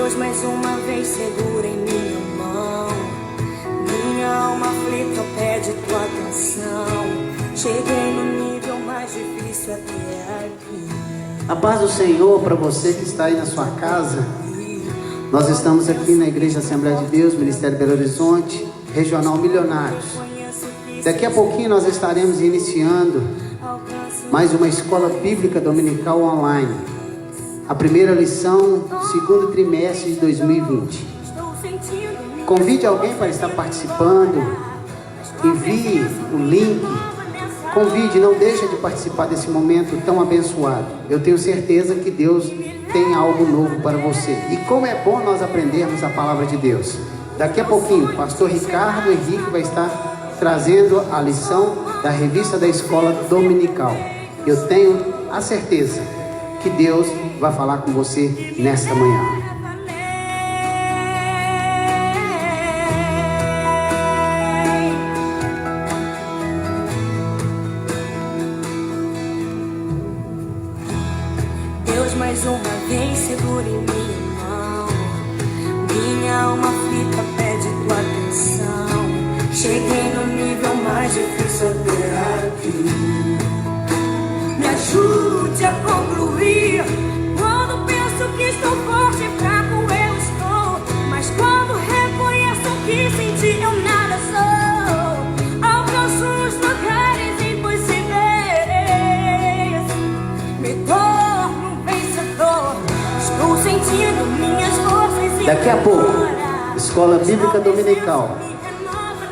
Deus mais uma vez segura em minha mão. Minha alma aflita pede tua atenção. Cheguei no nível mais difícil até aqui. A paz do Senhor para você que está aí na sua casa. Nós estamos aqui na Igreja Assembleia de Deus, Ministério Belo Horizonte, Regional Milionários. Daqui a pouquinho nós estaremos iniciando mais uma escola bíblica dominical online. A primeira lição do segundo trimestre de 2020. Convide alguém para estar participando. Envie o link. Convide, não deixe de participar desse momento tão abençoado. Eu tenho certeza que Deus tem algo novo para você. E como é bom nós aprendermos a palavra de Deus. Daqui a pouquinho, o pastor Ricardo Henrique vai estar trazendo a lição da revista da escola dominical. Eu tenho a certeza que Deus vai falar com você nesta manhã. Deus mais uma vez segura em minha mão. Minha alma aflita pede tua atenção. Cheguei no nível mais difícil até aqui. Me ajude a concluir. Quando penso que estou forte e fraco eu estou. Mas quando reconheço que sem ti eu nada sou, alcanço os lugares impossíveis. Me torno um vencedor. Estou sentindo minhas forças e daqui a pouco, escola bíblica dominical.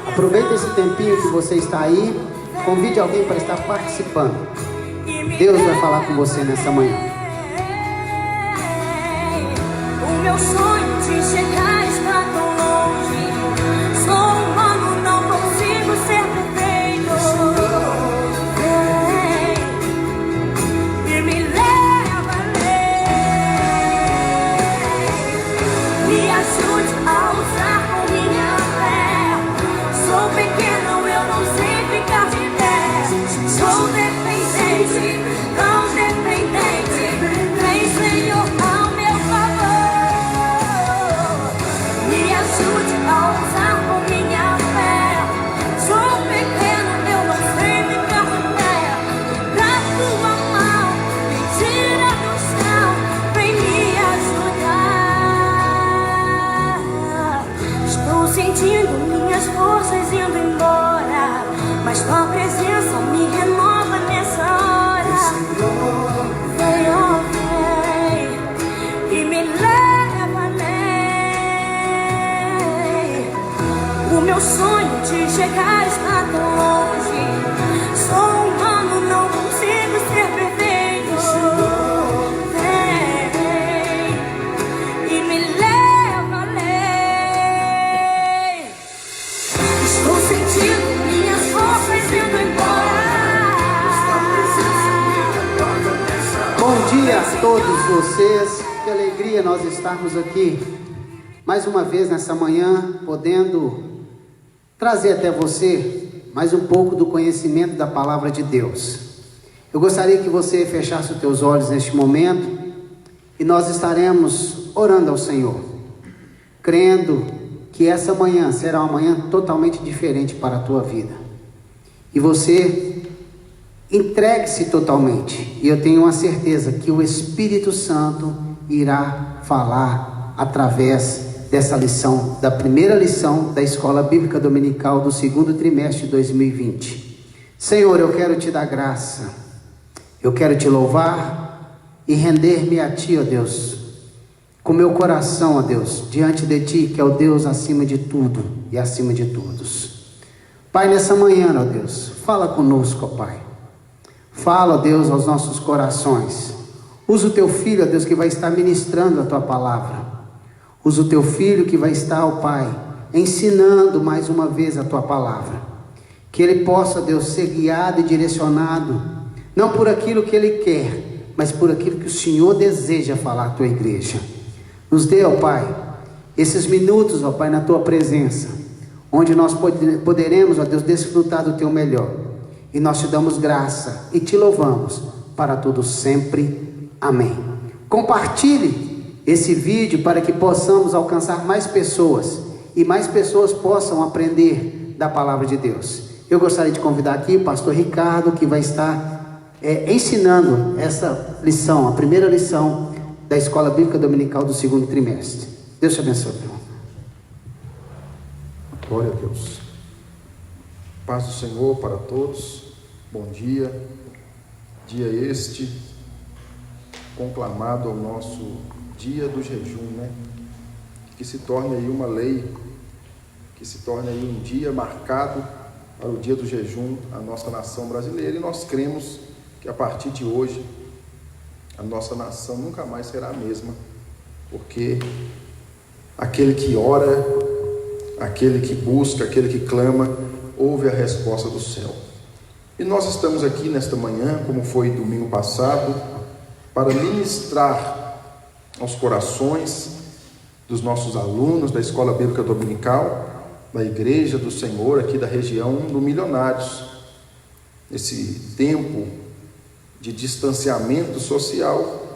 Aproveita esse tempinho que você está aí. Convide alguém para estar participando. Deus vai falar com você nessa manhã. O meu sonho de chegar está tão longe. Sou humano, não consigo ser perfeito. E me leva além. Me ajude a usar com minha fé. Sou pequeno, eu não sei ficar de pé. Sou dependente, tão dependente. Vem, Senhor, ao meu favor. Me ajude a usar com minha fé. Sou pequeno, eu não sei ficar de pé. Da tua mão, me tira do chão. Vem me ajudar. Estou sentindo minhas forças indo embora, mas tua presença me renova nessa hora. Vem, oh, vem, e me leva além. O meu sonho de chegar está tão longe. Sou humano, não consigo ser perfeito. Vem, e me leva além. Estou sentindo minhas forças indo embora. Bom dia a todos vocês. Que alegria nós estarmos aqui mais uma vez nessa manhã, podendo trazer até você mais um pouco do conhecimento da palavra de Deus. Eu gostaria que você fechasse os teus olhos neste momento e nós estaremos orando ao Senhor, crendo que essa manhã será uma manhã totalmente diferente para a tua vida. E você entregue-se totalmente. E eu tenho uma certeza que o Espírito Santo irá falar através dessa lição, da primeira lição da Escola Bíblica Dominical do segundo trimestre de 2020. Senhor, eu quero te dar graça. Eu quero te louvar e render-me a ti, ó Deus, com meu coração, ó Deus, diante de ti, que é o Deus acima de tudo e acima de todos. Pai, nessa manhã, ó Deus, fala conosco, ó Pai. Fala, ó Deus, aos nossos corações. Usa o teu filho, ó Deus, que vai estar ministrando a tua palavra. Usa o teu filho que vai estar, ó Pai, ensinando mais uma vez a tua palavra. Que ele possa, ó Deus, ser guiado e direcionado, não por aquilo que ele quer, mas por aquilo que o Senhor deseja falar à tua igreja. Nos dê, ó Pai, esses minutos, ó Pai, na tua presença, onde nós poderemos, ó Deus, desfrutar do teu melhor. E nós te damos graça e te louvamos para todos sempre. Amém. Compartilhe esse vídeo para que possamos alcançar mais pessoas e mais pessoas possam aprender da palavra de Deus. Eu gostaria de convidar aqui o pastor Ricardo, que vai estar ensinando essa lição, a primeira lição da Escola Bíblica Dominical do segundo trimestre. Deus te abençoe, irmão. Glória a Deus. Paz do Senhor para todos. Bom dia. Dia este conclamado ao nosso dia do jejum, né? Que se torne aí uma lei, que se torne aí um dia marcado para o dia do jejum, a nossa nação brasileira, e nós cremos que a partir de hoje a nossa nação nunca mais será a mesma, porque aquele que ora, aquele que busca, aquele que clama, ouve a resposta do céu. E nós estamos aqui nesta manhã, como foi domingo passado, para ministrar aos corações dos nossos alunos da Escola Bíblica Dominical, da Igreja do Senhor, aqui da região do Milionários. Nesse tempo de distanciamento social,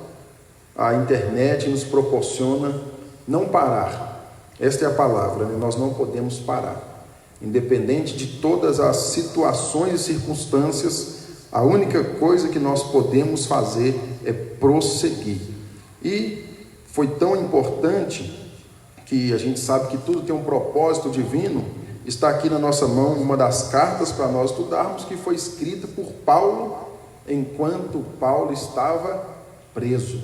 a internet nos proporciona não parar. Esta é a palavra, né? Nós não podemos parar. Independente de todas as situações e circunstâncias, a única coisa que nós podemos fazer é prosseguir. E foi tão importante que a gente sabe que tudo tem um propósito divino. Está aqui na nossa mão uma das cartas para nós estudarmos, que foi escrita por Paulo enquanto Paulo estava preso,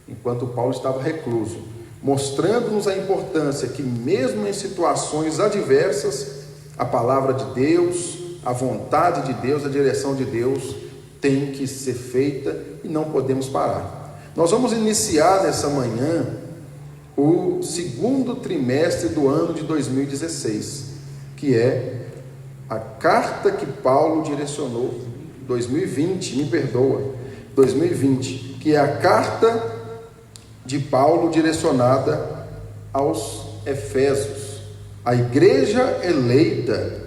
enquanto Paulo estava recluso, mostrando-nos a importância que mesmo em situações adversas, a palavra de Deus, a vontade de Deus, a direção de Deus tem que ser feita e não podemos parar. Nós vamos iniciar nessa manhã o segundo trimestre do ano de 2016, que é a carta que Paulo direcionou, 2020, que é a carta de Paulo direcionada aos Efésios, a igreja eleita,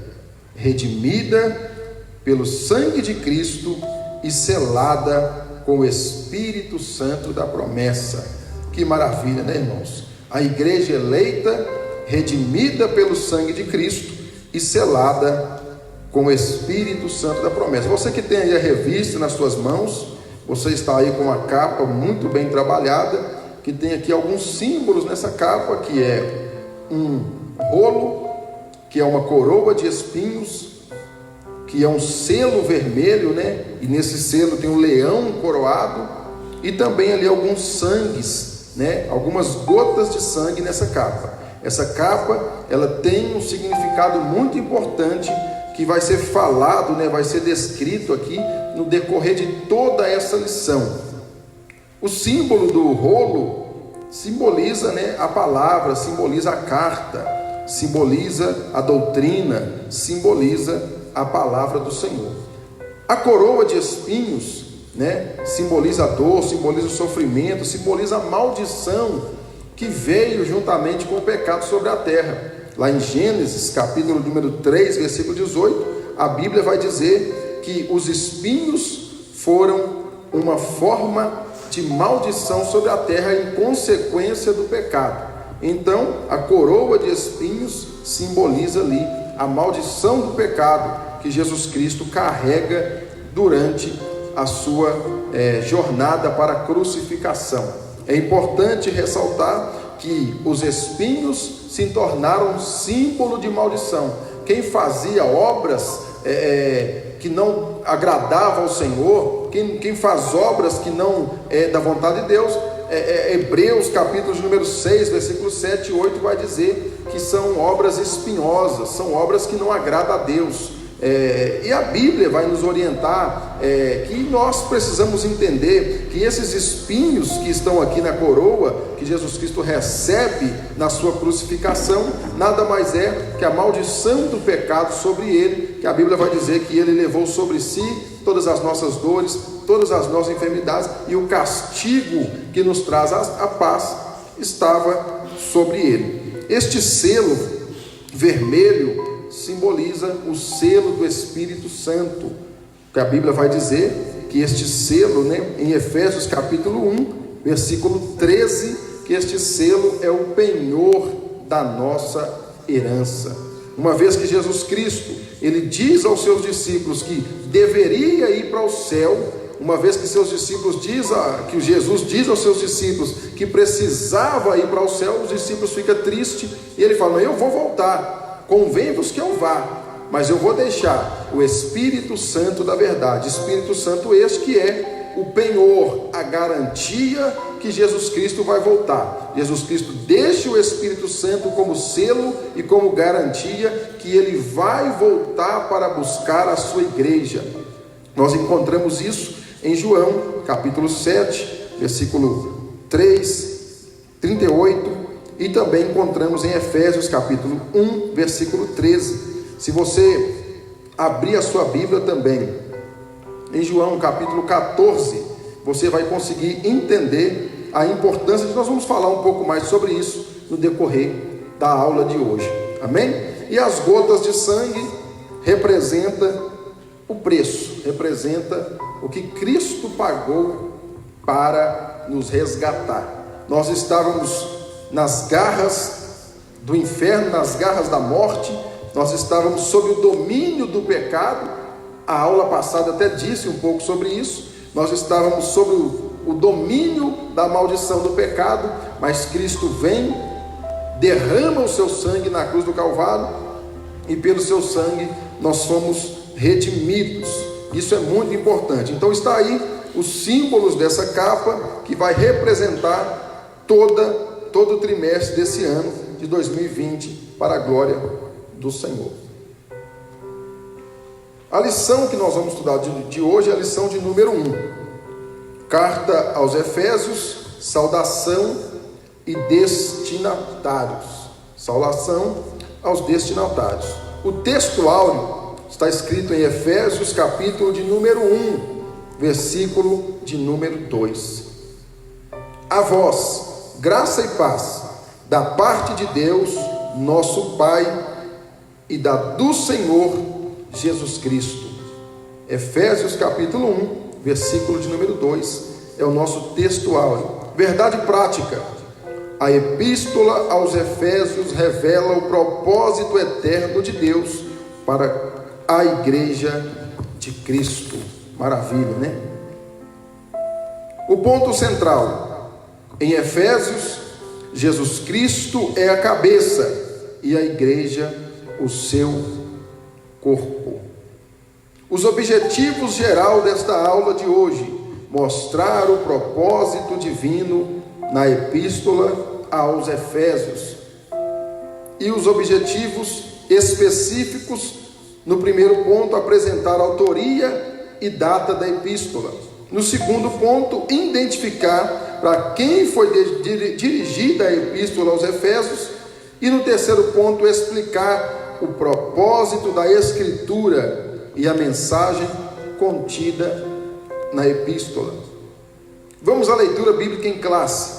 redimida pelo sangue de Cristo e selada com o Espírito Santo da promessa. Que maravilha, né, irmãos? A igreja eleita, redimida pelo sangue de Cristo e selada com o Espírito Santo da promessa. Você que tem aí a revista nas suas mãos, você está aí com uma capa muito bem trabalhada, que tem aqui alguns símbolos nessa capa, que é um rolo, que é uma coroa de espinhos, que é um selo vermelho, né? E nesse selo tem um leão coroado, e também ali alguns sangues, né? Algumas gotas de sangue nessa capa. Essa capa, ela tem um significado muito importante, que vai ser falado, né? Vai ser descrito aqui no decorrer de toda essa lição. O símbolo do rolo simboliza, né, a palavra, simboliza a carta, simboliza a doutrina, simboliza a palavra do Senhor. A coroa de espinhos, né, simboliza a dor, simboliza o sofrimento, simboliza a maldição que veio juntamente com o pecado sobre a terra. Lá em Gênesis, capítulo número 3, versículo 18, a Bíblia vai dizer que os espinhos foram uma forma de maldição sobre a terra em consequência do pecado. Então, a coroa de espinhos simboliza ali a maldição do pecado que Jesus Cristo carrega durante a sua jornada para a crucificação. É importante ressaltar que os espinhos se tornaram símbolo de maldição. Quem fazia obras que não agradavam ao Senhor, quem faz obras que não é da vontade de Deus, Hebreus capítulo número 6, versículos 7 e 8 vai dizer que são obras espinhosas, são obras que não agradam a Deus. E a Bíblia vai nos orientar que nós precisamos entender que esses espinhos que estão aqui na coroa, que Jesus Cristo recebe na sua crucificação, nada mais é que a maldição do pecado sobre ele, que a Bíblia vai dizer que ele levou sobre si todas as nossas dores, todas as nossas enfermidades, e o castigo que nos traz a paz estava sobre ele. Este selo vermelho simboliza o selo do Espírito Santo, que a Bíblia vai dizer que este selo, né, em Efésios capítulo 1, versículo 13, que este selo é o penhor da nossa herança. Uma vez que Jesus Cristo, ele diz aos seus discípulos que deveria ir para o céu, uma vez que que Jesus diz aos seus discípulos que precisava ir para o céu, os discípulos ficam tristes e ele fala: eu vou voltar, convém-vos que eu vá, mas eu vou deixar o Espírito Santo da verdade. Espírito Santo este que é o penhor, a garantia que Jesus Cristo vai voltar. Jesus Cristo deixa o Espírito Santo como selo e como garantia que ele vai voltar para buscar a sua igreja. Nós encontramos isso em João, capítulo 7, versículo 3, 38, e também encontramos em Efésios, capítulo 1, versículo 13. Se você abrir a sua Bíblia também, em João, capítulo 14, você vai conseguir entender a importância, nós vamos falar um pouco mais sobre isso no decorrer da aula de hoje, amém? E as gotas de sangue representa o preço, representa o que Cristo pagou para nos resgatar. Nós estávamos nas garras do inferno, nas garras da morte, nós estávamos sob o domínio do pecado. A aula passada até disse um pouco sobre isso. Nós estávamos sob o domínio da maldição do pecado, mas Cristo vem, derrama o seu sangue na cruz do Calvário, e pelo seu sangue nós somos redimidos. Isso é muito importante. Então está aí os símbolos dessa capa, que vai representar todo o trimestre desse ano de 2020, para a glória do Senhor. A lição que nós vamos estudar de hoje é a lição de número 1. Carta aos Efésios, saudação e destinatários. Saudação aos destinatários. O texto áureo está escrito em Efésios, capítulo de número 1, versículo de número 2. A vós, graça e paz, da parte de Deus, nosso Pai, e do Senhor Jesus Cristo. Efésios capítulo 1, versículo de número 2, é o nosso texto áureo. Verdade prática: a epístola aos Efésios revela o propósito eterno de Deus para a igreja de Cristo. Maravilha, né? O ponto central: em Efésios, Jesus Cristo é a cabeça e a igreja o seu corpo. Os objetivos geral desta aula de hoje: mostrar o propósito divino na epístola aos Efésios, e os objetivos específicos, no primeiro ponto, apresentar a autoria e data da epístola. No segundo ponto, identificar para quem foi dirigida a epístola aos Efésios, e no terceiro ponto, explicar o propósito da escritura e a mensagem contida na epístola. Vamos à leitura bíblica em classe.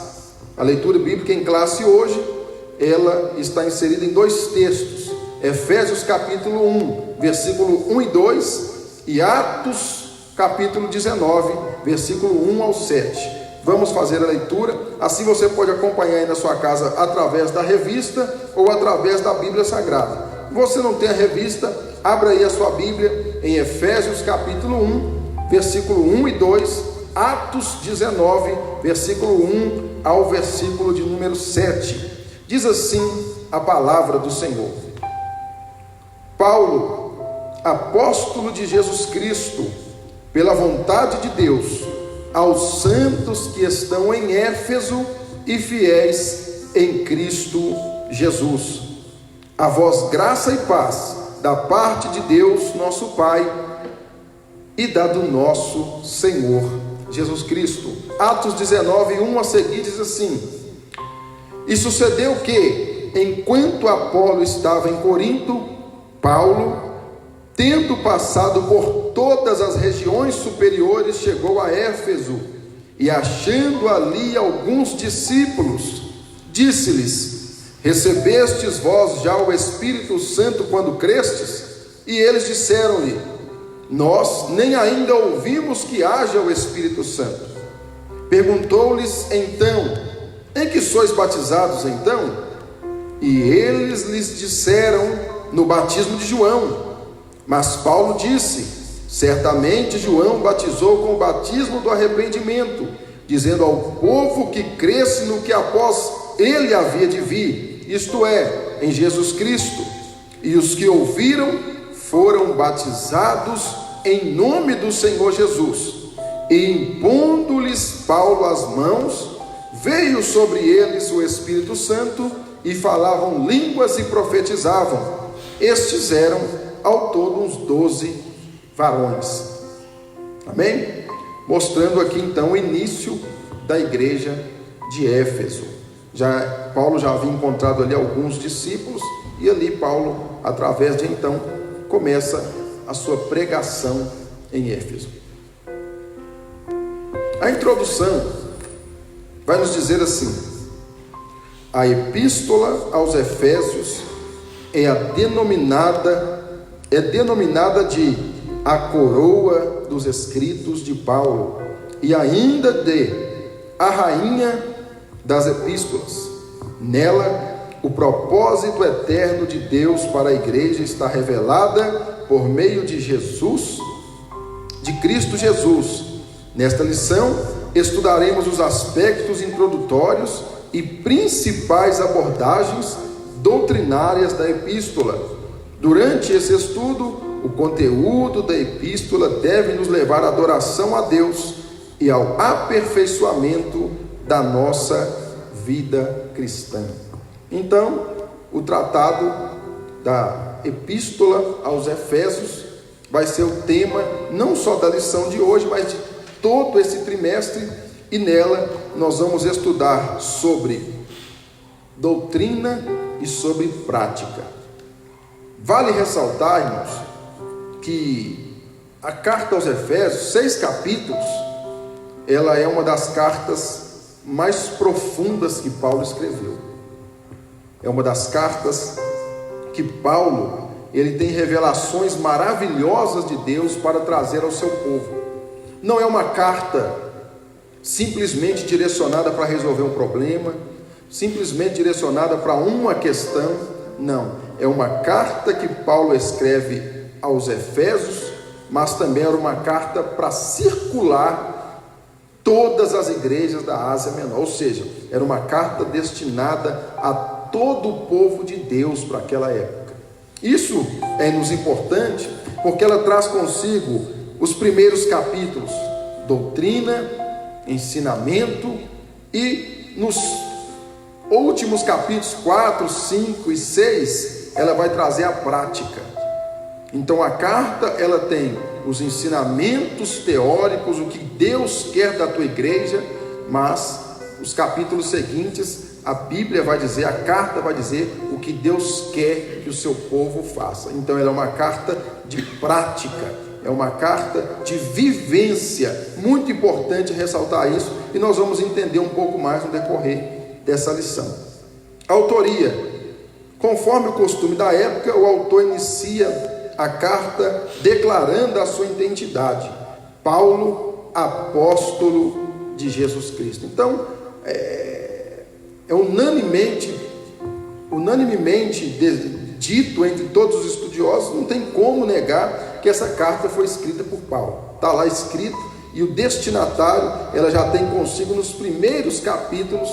A leitura bíblica em classe hoje, ela está inserida em dois textos: Efésios capítulo 1, versículo 1 e 2, e Atos capítulo 19, versículo 1 ao 7. Vamos fazer a leitura. Assim você pode acompanhar aí na sua casa através da revista ou através da Bíblia Sagrada. Você não tem a revista, abra aí a sua Bíblia em Efésios capítulo 1, versículo 1 e 2, Atos 19, versículo 1 ao versículo de número 7. Diz assim a palavra do Senhor: Paulo, apóstolo de Jesus Cristo, pela vontade de Deus, aos santos que estão em Éfeso e fiéis em Cristo Jesus. A vós graça e paz da parte de Deus nosso Pai e do nosso Senhor Jesus Cristo. Atos 19, 1 a seguir diz assim: E sucedeu que, enquanto Apolo estava em Corinto, Paulo, tendo passado por todas as regiões superiores, chegou a Éfeso, e achando ali alguns discípulos, disse-lhes: Recebestes vós já o Espírito Santo quando crestes? E eles disseram-lhe: Nós nem ainda ouvimos que haja o Espírito Santo. Perguntou-lhes então: em que sois batizados então? E eles lhes disseram: no batismo de João. Mas Paulo disse: certamente João batizou com o batismo do arrependimento, dizendo ao povo que cresce no que após ele havia de vir, isto é, em Jesus Cristo. E os que ouviram foram batizados em nome do Senhor Jesus. E impondo-lhes Paulo as mãos, veio sobre eles o Espírito Santo, e falavam línguas e profetizavam. Estes eram ao todo uns 12 varões. Amém? Mostrando aqui então o início da igreja de Éfeso. Paulo já havia encontrado ali alguns discípulos, e ali Paulo, através de então, começa a sua pregação em Éfeso. A introdução vai nos dizer assim: a epístola aos Efésios é denominada de a coroa dos escritos de Paulo, e ainda de a rainha das epístolas. Nela, o propósito eterno de Deus para a igreja está revelada por meio de Cristo Jesus. Nesta lição, estudaremos os aspectos introdutórios e principais abordagens doutrinárias da epístola. Durante esse estudo, o conteúdo da epístola deve nos levar à adoração a Deus e ao aperfeiçoamento da nossa vida cristã. Então, o tratado da epístola aos Efésios vai ser o tema não só da lição de hoje, mas de todo esse trimestre, e nela nós vamos estudar sobre doutrina e sobre prática. Vale ressaltar, irmãos, que a carta aos Efésios, 6 capítulos, ela é uma das cartas mais profundas que Paulo escreveu. É uma das cartas que Paulo, ele tem revelações maravilhosas de Deus para trazer ao seu povo. Não é uma carta simplesmente direcionada para resolver um problema, simplesmente direcionada para uma questão. Não, é uma carta que Paulo escreve aos Efésios, mas também era uma carta para circular todas as igrejas da Ásia Menor, ou seja, era uma carta destinada a todo o povo de Deus para aquela época. Isso é-nos importante porque ela traz consigo os primeiros capítulos, doutrina, ensinamento, e nos últimos capítulos 4, 5 e 6, ela vai trazer a prática. Então a carta, ela tem os ensinamentos teóricos, o que Deus quer da tua igreja, mas os capítulos seguintes, a Bíblia vai dizer, a carta vai dizer o que Deus quer que o seu povo faça. Então ela é uma carta de prática, é uma carta de vivência. Muito importante ressaltar isso, e nós vamos entender um pouco mais no decorrer dessa lição. Autoria: conforme o costume da época, o autor inicia a carta declarando a sua identidade: Paulo, apóstolo de Jesus Cristo. Então, unanimemente dito entre todos os estudiosos, não tem como negar que essa carta foi escrita por Paulo. Está lá escrito, e o destinatário, ela já tem consigo nos primeiros capítulos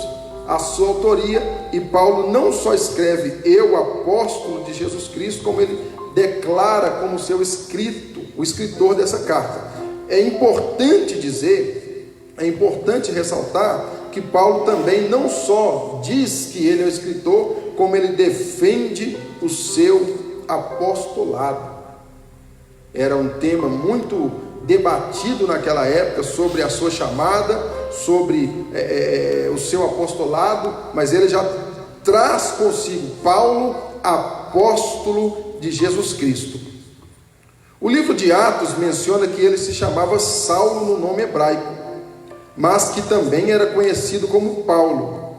a sua autoria, e Paulo não só escreve eu, apóstolo de Jesus Cristo, como ele declara como seu escrito, o escritor dessa carta. É importante ressaltar que Paulo também não só diz que ele é o escritor, como ele defende o seu apostolado. Era um tema muito debatido naquela época sobre a sua chamada, sobre o seu apostolado, mas ele já traz consigo Paulo, apóstolo de Jesus Cristo. O livro de Atos menciona que ele se chamava Saulo no nome hebraico, mas que também era conhecido como Paulo.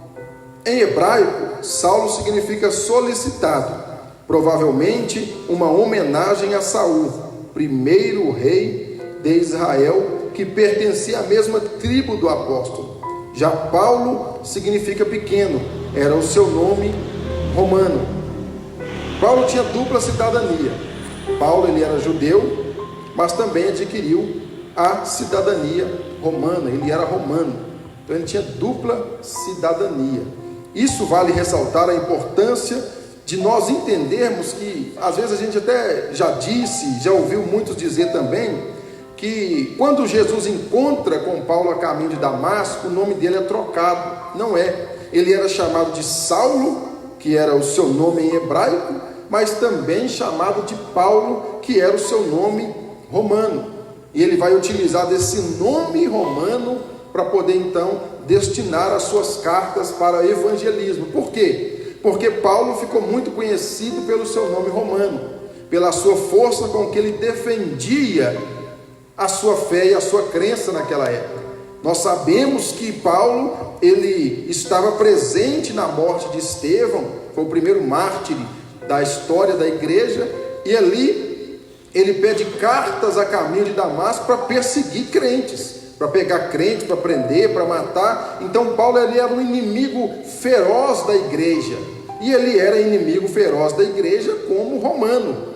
Em hebraico, Saulo significa solicitado, provavelmente uma homenagem a Saul, primeiro rei de Israel, que pertencia à mesma tribo do apóstolo. Já Paulo significa pequeno, era o seu nome romano. Paulo tinha dupla cidadania. Paulo ele era judeu, mas também adquiriu a cidadania romana, ele era romano. Então ele tinha dupla cidadania. Isso vale ressaltar a importância de nós entendermos que, às vezes a gente até já disse, já ouviu muitos dizer também, que quando Jesus encontra com Paulo a caminho de Damasco, o nome dele é trocado. Não é. Ele era chamado de Saulo, que era o seu nome em hebraico, mas também chamado de Paulo, que era o seu nome romano. E ele vai utilizar desse nome romano para poder então destinar as suas cartas para evangelismo. Por quê? Porque Paulo ficou muito conhecido pelo seu nome romano, pela sua força com que ele defendia a sua fé e a sua crença naquela época. Nós sabemos que Paulo, ele estava presente na morte de Estevão, foi o primeiro mártir da história da igreja, e ali ele pede cartas a caminho de Damasco para perseguir crentes, para pegar crentes, para prender, para matar. Então Paulo ele era um inimigo feroz da igreja, e ele era inimigo feroz da igreja como romano,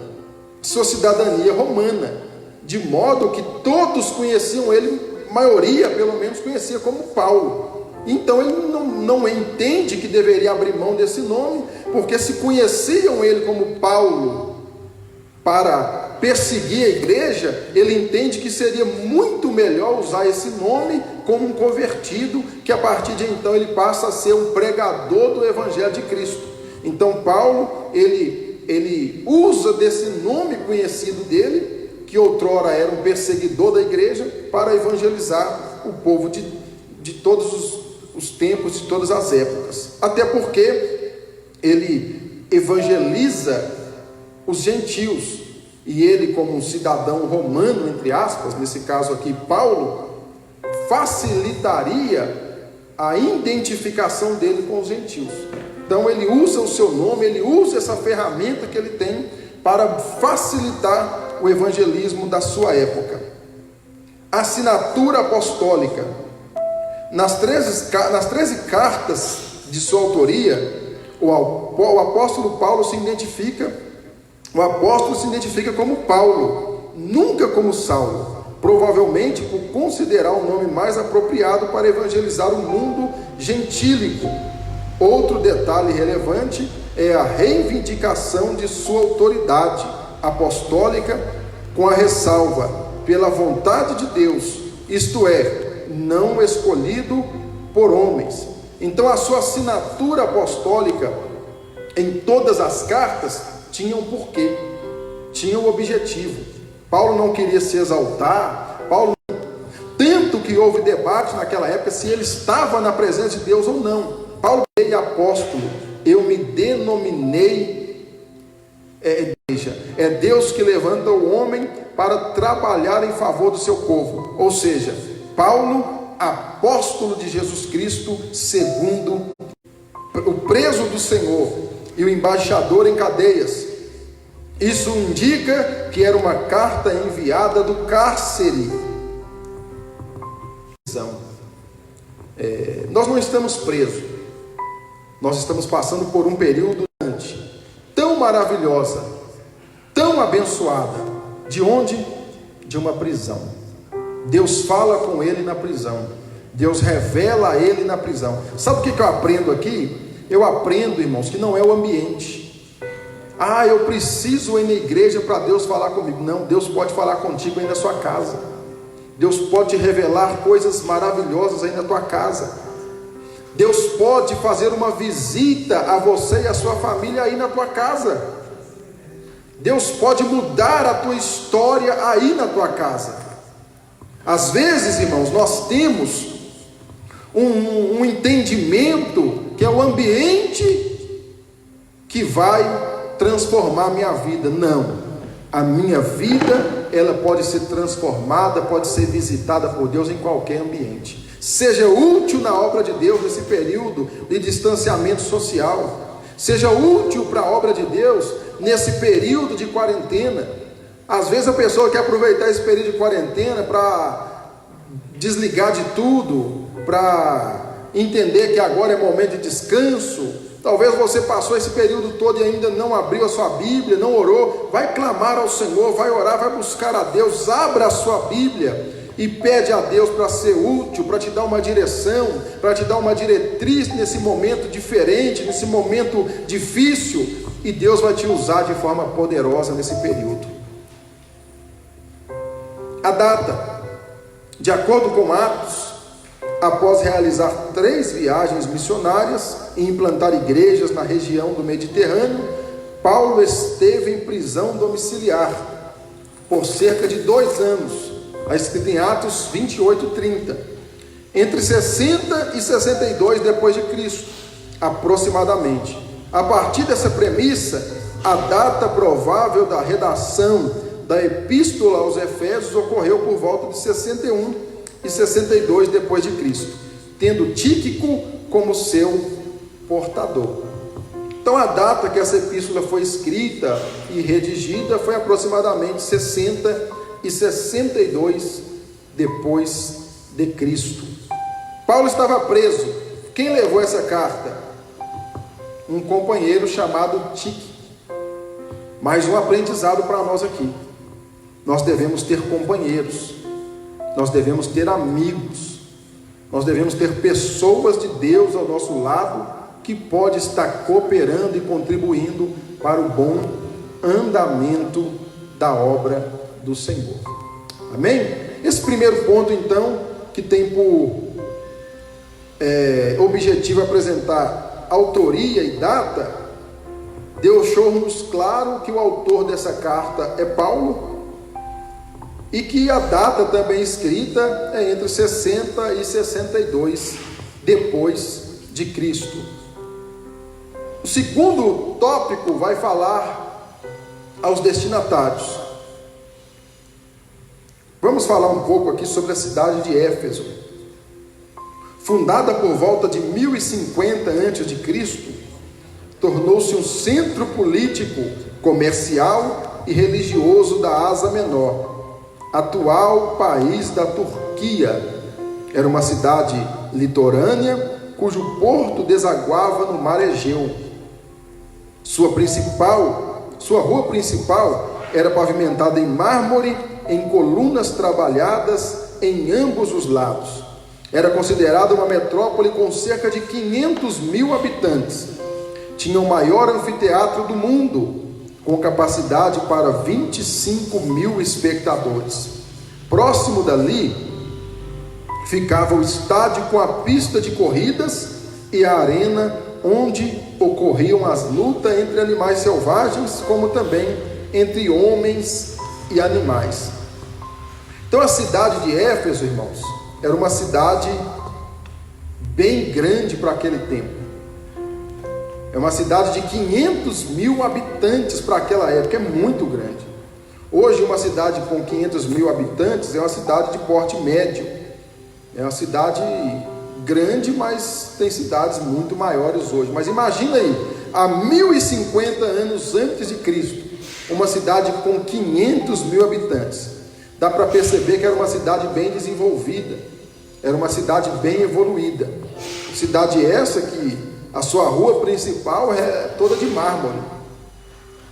sua cidadania romana, de modo que todos conheciam ele, a maioria pelo menos conhecia como Paulo. Então ele não entende que deveria abrir mão desse nome, porque se conheciam ele como Paulo para perseguir a igreja, ele entende que seria muito melhor usar esse nome como um convertido, que a partir de então ele passa a ser um pregador do evangelho de Cristo. Então Paulo, ele usa desse nome conhecido dele, que outrora era um perseguidor da igreja, para evangelizar o povo de todos os tempos, de todas as épocas. Até porque ele evangeliza os gentios, e ele, como um cidadão romano, entre aspas, nesse caso aqui Paulo, facilitaria a identificação dele com os gentios. Então ele usa o seu nome, ele usa essa ferramenta que ele tem para facilitar o evangelismo da sua época. Assinatura apostólica. Nas 13 cartas de sua autoria, o apóstolo Paulo se identifica, o apóstolo se identifica como Paulo, nunca como Saulo, provavelmente por considerar o nome mais apropriado para evangelizar o mundo gentílico. Outro detalhe relevante é a reivindicação de sua autoridade apostólica, com a ressalva, pela vontade de Deus, isto é, não escolhido por homens. Então a sua assinatura apostólica em todas as cartas tinha um porquê, tinha um objetivo. Paulo não queria se exaltar, tanto que houve debate naquela época se ele estava na presença de Deus ou não. Paulo é apóstolo, eu me denominei igreja. É Deus que levanta o homem para trabalhar em favor do seu povo. Ou seja, Paulo, apóstolo de Jesus Cristo, segundo o preso do Senhor e o embaixador em cadeias. Isso indica que era uma carta enviada do cárcere. Nós não estamos presos, nós estamos passando por um período tão maravilhosa, tão abençoada. De onde? De uma prisão. Deus fala com ele na prisão, Deus revela a ele na prisão. Sabe o que eu aprendo aqui? Eu aprendo, irmãos, que não é o ambiente. Eu preciso ir na igreja para Deus falar comigo. Não, Deus pode falar contigo aí na sua casa. Deus pode te revelar coisas maravilhosas aí na tua casa. Deus pode fazer uma visita a você e a sua família aí na tua casa. Deus pode mudar a tua história aí na tua casa. Às vezes, irmãos, nós temos um entendimento que é o ambiente que vai transformar a minha vida. Não, a minha vida, ela pode ser transformada, pode ser visitada por Deus em qualquer ambiente. Seja útil na obra de Deus nesse período de distanciamento social, seja útil para a obra de Deus nesse período de quarentena. Às vezes a pessoa quer aproveitar esse período de quarentena para desligar de tudo, para entender que agora é momento de descanso. Talvez você passou esse período todo e ainda não abriu a sua Bíblia, não orou. Vai clamar ao Senhor, vai orar, vai buscar a Deus. Abra a sua Bíblia e pede a Deus para ser útil, para te dar uma direção, para te dar uma diretriz nesse momento diferente, nesse momento difícil, e Deus vai te usar de forma poderosa nesse período. A data, de acordo com Atos, após realizar 3 viagens missionárias e implantar igrejas na região do Mediterrâneo, Paulo esteve em prisão domiciliar por cerca de 2 anos. Está escrito em Atos 28:30, entre 60 e 62 depois de Cristo, aproximadamente. A partir dessa premissa, a data provável da redação da Epístola aos Efésios ocorreu por volta de 61 e 62 depois de Cristo, tendo Tíquico como seu portador. Então a data que essa epístola foi escrita e redigida foi aproximadamente 60 e 62 depois de Cristo. Paulo estava preso. Quem levou essa carta? Um companheiro chamado Tíquico. Mais um aprendizado para nós aqui. Nós devemos ter companheiros, nós devemos ter amigos, nós devemos ter pessoas de Deus ao nosso lado que pode estar cooperando e contribuindo para o bom andamento da obra do Senhor. Amém? Esse primeiro ponto, então, que tem por objetivo apresentar autoria e data, deixou-nos claro que o autor dessa carta é Paulo e que a data também escrita é entre 60 e 62 depois de Cristo. O segundo tópico vai falar aos destinatários. Vamos falar um pouco aqui sobre a cidade de Éfeso. Fundada por volta de 1050 a.C., tornou-se um centro político, comercial e religioso da Ásia Menor, atual país da Turquia. Era uma cidade litorânea, cujo porto desaguava no mar Egeu. Sua rua principal era pavimentada em mármore, em colunas trabalhadas em ambos os lados. Era considerada uma metrópole com cerca de 500.000 habitantes. Tinha o maior anfiteatro do mundo, com capacidade para 25.000 espectadores. Próximo dali ficava o estádio com a pista de corridas e a arena onde ocorriam as lutas entre animais selvagens, como também entre homens e animais. Então a cidade de Éfeso, irmãos, era uma cidade bem grande para aquele tempo. É uma cidade de 500.000 habitantes para aquela época, é muito grande. Hoje uma cidade com 500.000 habitantes é uma cidade de porte médio. É uma cidade grande, mas tem cidades muito maiores hoje. Mas imagina aí, há 1050 anos antes de Cristo, uma cidade com 500.000 habitantes. Dá para perceber que era uma cidade bem desenvolvida, era uma cidade bem evoluída. Cidade essa que a sua rua principal é toda de mármore,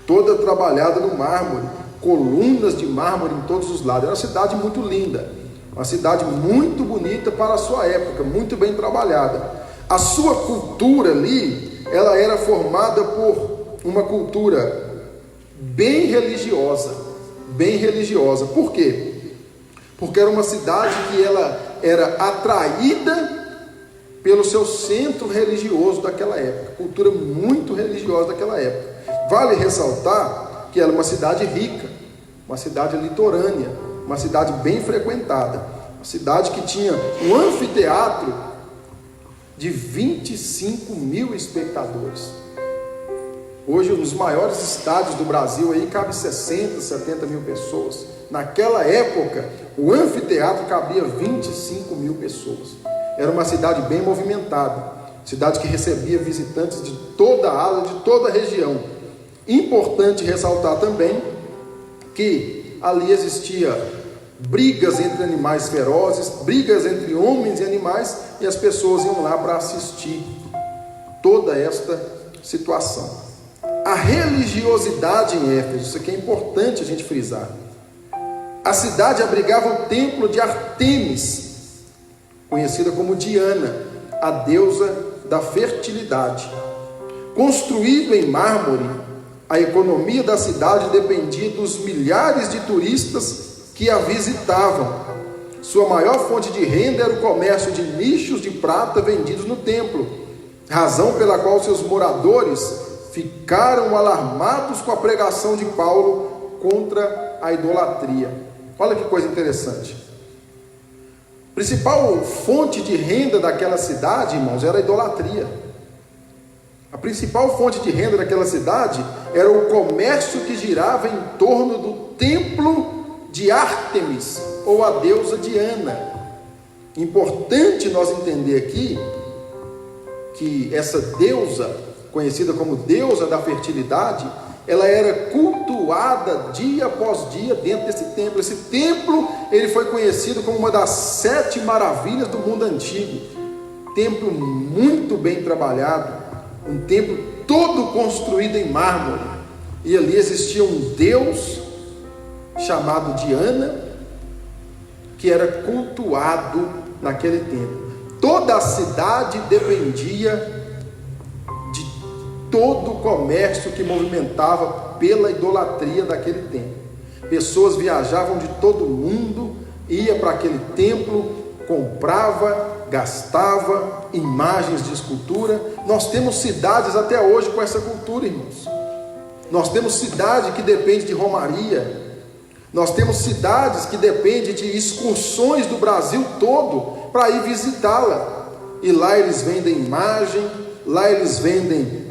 toda trabalhada no mármore, colunas de mármore em todos os lados. Era uma cidade muito linda, uma cidade muito bonita para a sua época, muito bem trabalhada. A sua cultura ali, ela era formada por uma cultura bem religiosa. Por quê? Porque era uma cidade que ela era atraída pelo seu centro religioso daquela época, cultura muito religiosa daquela época. Vale ressaltar que ela é uma cidade rica, uma cidade litorânea, uma cidade bem frequentada, uma cidade que tinha um anfiteatro de 25.000 espectadores. Hoje, nos maiores estádios do Brasil aí cabe 60, 70 mil pessoas. Naquela época, o anfiteatro cabia 25.000 pessoas. Era uma cidade bem movimentada, cidade que recebia visitantes de toda a área, de toda a região. Importante ressaltar também que ali existia brigas entre animais ferozes, brigas entre homens e animais, e as pessoas iam lá para assistir toda esta situação. A religiosidade em Éfeso, isso aqui é importante a gente frisar. A cidade abrigava o templo de Ártemis, conhecida como Diana, a deusa da fertilidade. Construído em mármore, a economia da cidade dependia dos milhares de turistas que a visitavam. Sua maior fonte de renda era o comércio de nichos de prata vendidos no templo, razão pela qual seus moradores ficaram alarmados com a pregação de Paulo contra a idolatria. Olha que coisa interessante. A principal fonte de renda daquela cidade, irmãos, era a idolatria. A principal fonte de renda daquela cidade era o comércio que girava em torno do templo de Ártemis, ou a deusa Diana. Importante nós entender aqui que essa deusa, conhecida como deusa da fertilidade, ela era cultuada dia após dia dentro desse templo. Esse templo, ele foi conhecido como uma das 7 maravilhas do mundo antigo. Templo muito bem trabalhado, um templo todo construído em mármore, e ali existia um deus chamado Diana, que era cultuado naquele templo. Toda a cidade dependia de todo o comércio que movimentava pela idolatria daquele templo. Pessoas viajavam de todo o mundo, ia para aquele templo, comprava, gastava imagens de escultura. Nós temos cidades até hoje com essa cultura, irmãos. Nós temos cidade que depende de romaria. Nós temos cidades que dependem de excursões do Brasil todo para ir visitá-la. E lá eles vendem imagem, lá eles vendem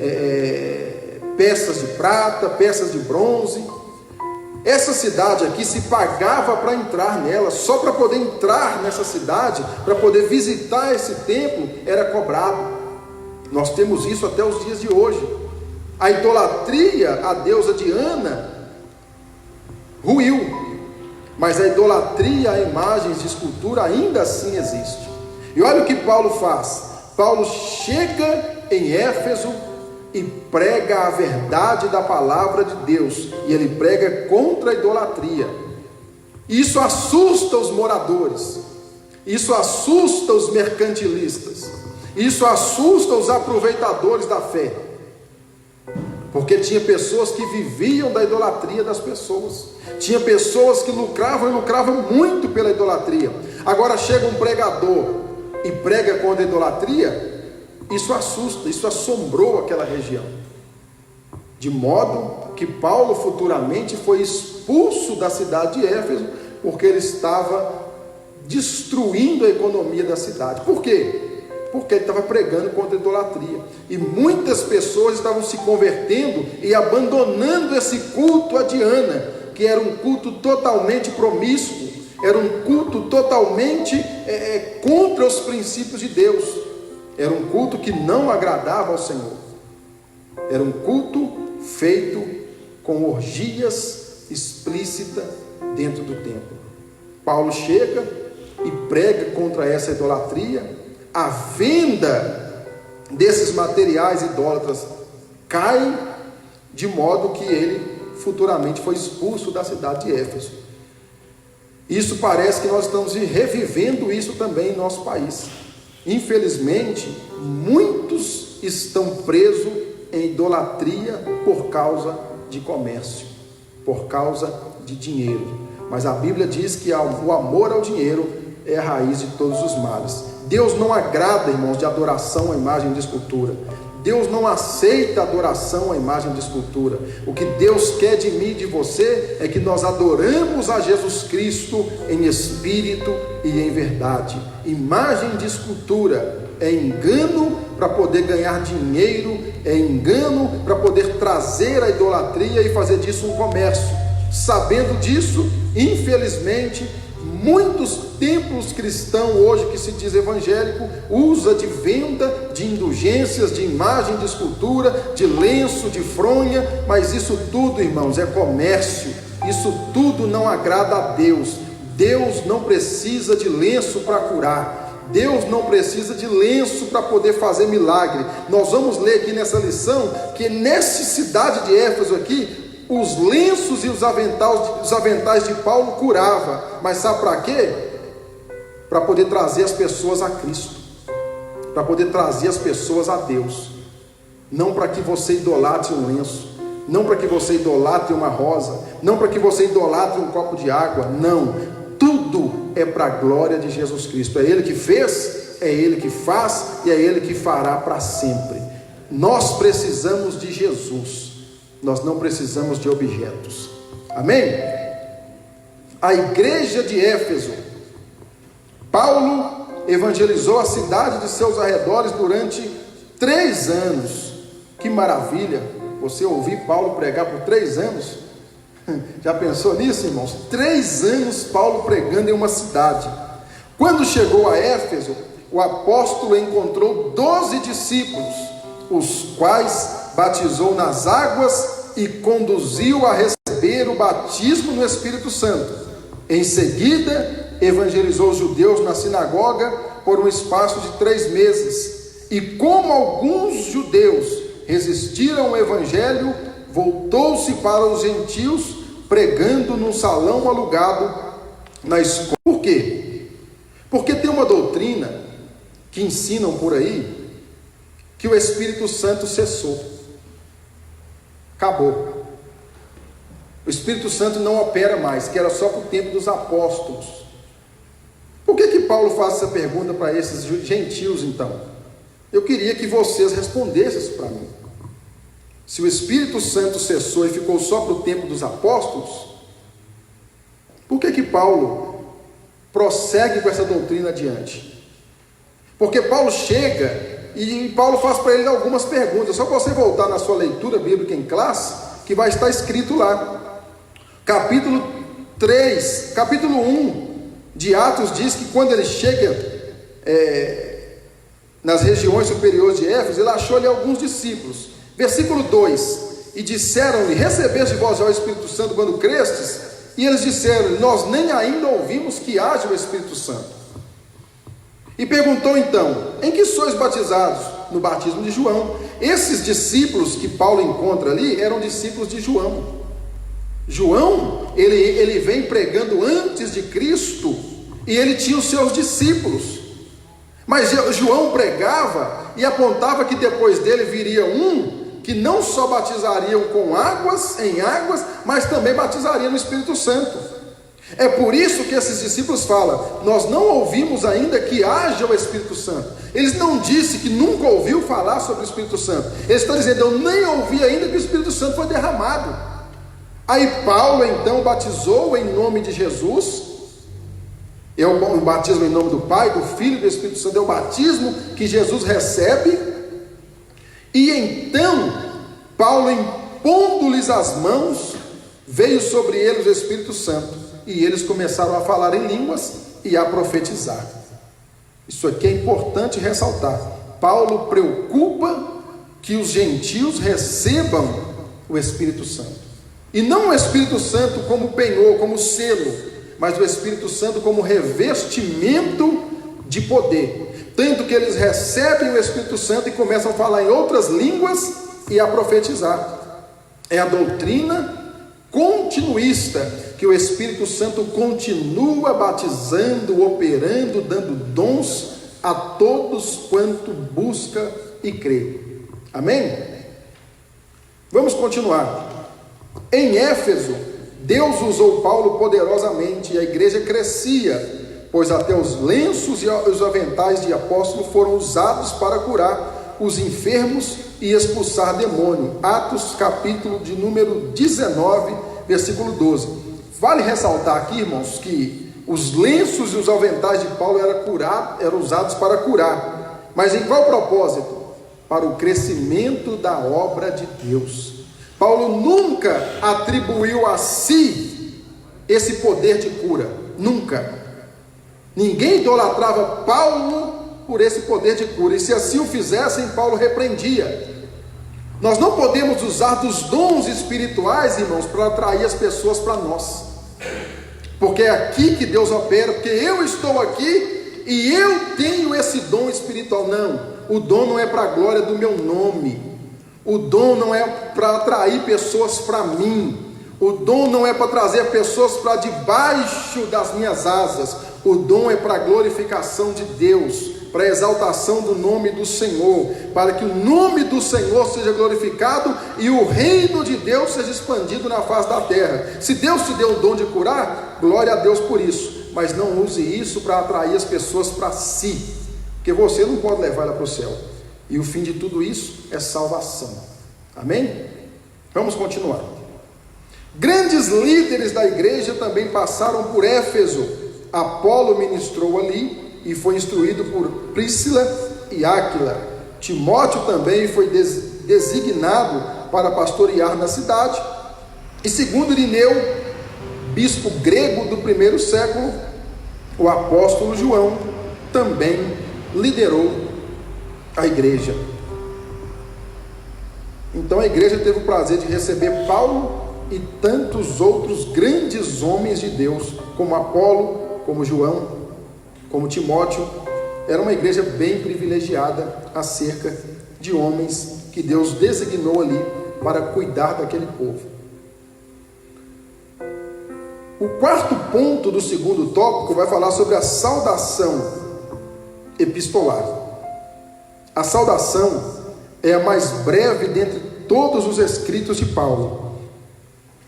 peças de prata, peças de bronze. Essa cidade aqui se pagava para entrar nela. Só para poder entrar nessa cidade, para poder visitar esse templo, era cobrado. Nós temos isso até os dias de hoje. A idolatria à deusa Diana ruiu, mas a idolatria a imagens de escultura ainda assim existe. E olha o que Paulo faz. Paulo chega em Éfeso e prega a verdade da palavra de Deus, e ele prega contra a idolatria. Isso assusta os moradores, isso assusta os mercantilistas, isso assusta os aproveitadores da fé, porque tinha pessoas que viviam da idolatria das pessoas, tinha pessoas que lucravam e lucravam muito pela idolatria. Agora chega um pregador e prega contra a idolatria. Isso assusta, isso assombrou aquela região, de modo que Paulo futuramente foi expulso da cidade de Éfeso, porque ele estava destruindo a economia da cidade. Por quê? Porque ele estava pregando contra a idolatria, e muitas pessoas estavam se convertendo e abandonando esse culto a Diana, que era um culto totalmente promíscuo, era um culto totalmente contra os princípios de Deus. Era um culto que não agradava ao Senhor. Era um culto feito com orgias explícitas dentro do templo. Paulo chega e prega contra essa idolatria. A venda desses materiais idólatras cai, de modo que ele futuramente foi expulso da cidade de Éfeso. Isso parece que nós estamos revivendo isso também em nosso país. Infelizmente, muitos estão presos em idolatria por causa de comércio, por causa de dinheiro. Mas a Bíblia diz que o amor ao dinheiro é a raiz de todos os males. Deus não agrada, irmãos, de adoração à imagem de escultura. Deus não aceita adoração à imagem de escultura. O que Deus quer de mim e de você é que nós adoramos a Jesus Cristo em espírito e em verdade. Imagem de escultura é engano para poder ganhar dinheiro, é engano para poder trazer a idolatria e fazer disso um comércio. Sabendo disso, infelizmente, muitos templos cristãos hoje que se diz evangélico usa de venda de indulgências, de imagem de escultura, de lenço, de fronha, mas isso tudo, irmãos, é comércio. Isso tudo não agrada a Deus. Deus não precisa de lenço para curar. Deus não precisa de lenço para poder fazer milagre. Nós vamos ler aqui nessa lição que nessa cidade de Éfeso aqui, os lenços e os aventais de Paulo curava. Mas sabe para quê? Para poder trazer as pessoas a Cristo, para poder trazer as pessoas a Deus. Não para que você idolatre um lenço, não para que você idolatre uma rosa, não para que você idolatre um copo de água. Não, tudo é para a glória de Jesus Cristo. É Ele que fez, é Ele que faz e é Ele que fará para sempre. Nós precisamos de Jesus, nós não precisamos de objetos. Amém? A igreja de Éfeso, Paulo evangelizou a cidade de seus arredores durante 3 anos. Que maravilha, você ouvir Paulo pregar por 3 anos. Já pensou nisso, irmãos? 3 anos Paulo pregando em uma cidade. Quando chegou a Éfeso, o apóstolo encontrou 12 discípulos, os quais batizou nas águas e conduziu a receber o batismo no Espírito Santo. Em seguida, evangelizou os judeus na sinagoga por um espaço de 3 meses. E como alguns judeus resistiram ao evangelho, voltou-se para os gentios, pregando num salão alugado na escola. Por quê? Porque tem uma doutrina que ensinam por aí que o Espírito Santo cessou, acabou. O Espírito Santo não opera mais, que era só para o tempo dos apóstolos. Por que Paulo faz essa pergunta para esses gentios então? Eu queria que vocês respondessem isso para mim. Se o Espírito Santo cessou e ficou só para o tempo dos apóstolos, por que Paulo prossegue com essa doutrina adiante? Porque Paulo chega e Paulo faz para ele algumas perguntas. Só para você voltar na sua leitura bíblica em classe, que vai estar escrito lá. Capítulo 1 de Atos diz que quando ele chega nas regiões superiores de Éfeso, ele achou ali alguns discípulos. Versículo 2: e disseram-lhe: recebeste vós já o Espírito Santo quando crestes? E eles disseram: nós nem ainda ouvimos que haja o Espírito Santo. E perguntou então: em que sois batizados? No batismo de João. Esses discípulos que Paulo encontra ali eram discípulos de João. João, ele vem pregando antes de Cristo, e ele tinha os seus discípulos. Mas João pregava e apontava que depois dele viria um que não só batizariam em águas, mas também batizaria no Espírito Santo. É por isso que esses discípulos falam: nós não ouvimos ainda que haja o Espírito Santo. Eles não disseram que nunca ouviu falar sobre o Espírito Santo. Eles estão dizendo: eu nem ouvi ainda que o Espírito Santo foi derramado. Aí Paulo então batizou em nome de Jesus. É o batismo em nome do Pai, do Filho e do Espírito Santo. É o batismo que Jesus recebe. E então Paulo, impondo-lhes as mãos, veio sobre eles o Espírito Santo, e eles começaram a falar em línguas e a profetizar. Isso aqui é importante ressaltar. Paulo preocupa que os gentios recebam o Espírito Santo, e não o Espírito Santo como penhor, como selo, mas o Espírito Santo como revestimento de poder. Tanto que eles recebem o Espírito Santo e começam a falar em outras línguas e a profetizar. É a doutrina continuista, que o Espírito Santo continua batizando, operando, dando dons a todos quanto busca e crê. Amém? Vamos continuar. Em Éfeso, Deus usou Paulo poderosamente e a igreja crescia, pois até os lenços e os aventais de apóstolo foram usados para curar os enfermos e expulsar demônio. Atos capítulo de número 19, versículo 12. Vale ressaltar aqui, irmãos, que os lenços e os aventais de Paulo eram usados para curar. Mas em qual propósito? Para o crescimento da obra de Deus. Paulo nunca atribuiu a si esse poder de cura. Nunca. Ninguém idolatrava Paulo por esse poder de cura, e se assim o fizessem, Paulo repreendia. Nós não podemos usar dos dons espirituais, irmãos, para atrair as pessoas para nós. porque é aqui que Deus opera, porque eu estou aqui e eu tenho esse dom espiritual. Não, o dom não é para a glória do meu nome, o dom não é para atrair pessoas para mim, o dom não é para trazer pessoas para debaixo das minhas asas, o dom é para a glorificação de Deus, para a exaltação do nome do Senhor, para que o nome do Senhor seja glorificado e o reino de Deus seja expandido na face da terra. Se Deus te deu o dom de curar, glória a Deus por isso, mas não use isso para atrair as pessoas para si, porque você não pode levar ela para o céu, e o fim de tudo isso é salvação. Amém? Vamos continuar. Grandes líderes da igreja também passaram por Éfeso. Apolo ministrou ali e foi instruído por Príscila e Áquila. Timóteo também foi designado para pastorear na cidade. E segundo Irineu, bispo grego do primeiro século, o apóstolo João também liderou a igreja. Então a igreja teve o prazer de receber Paulo e tantos outros grandes homens de Deus, como Apolo, como João, como Timóteo. Era uma igreja bem privilegiada acerca de homens que Deus designou ali para cuidar daquele povo. O quarto ponto do segundo tópico vai falar sobre a saudação epistolar. A saudação é a mais breve dentre todos os escritos de Paulo.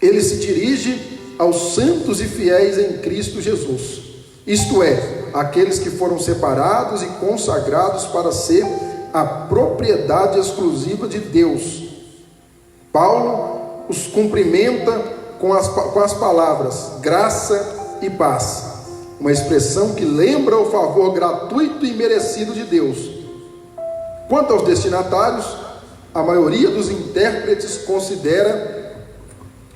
Ele se dirige aos santos e fiéis em Cristo Jesus, isto é, aqueles que foram separados e consagrados para ser a propriedade exclusiva de Deus. Paulo os cumprimenta com as palavras graça e paz, uma expressão que lembra o favor gratuito e merecido de Deus. Quanto aos destinatários, a maioria dos intérpretes considera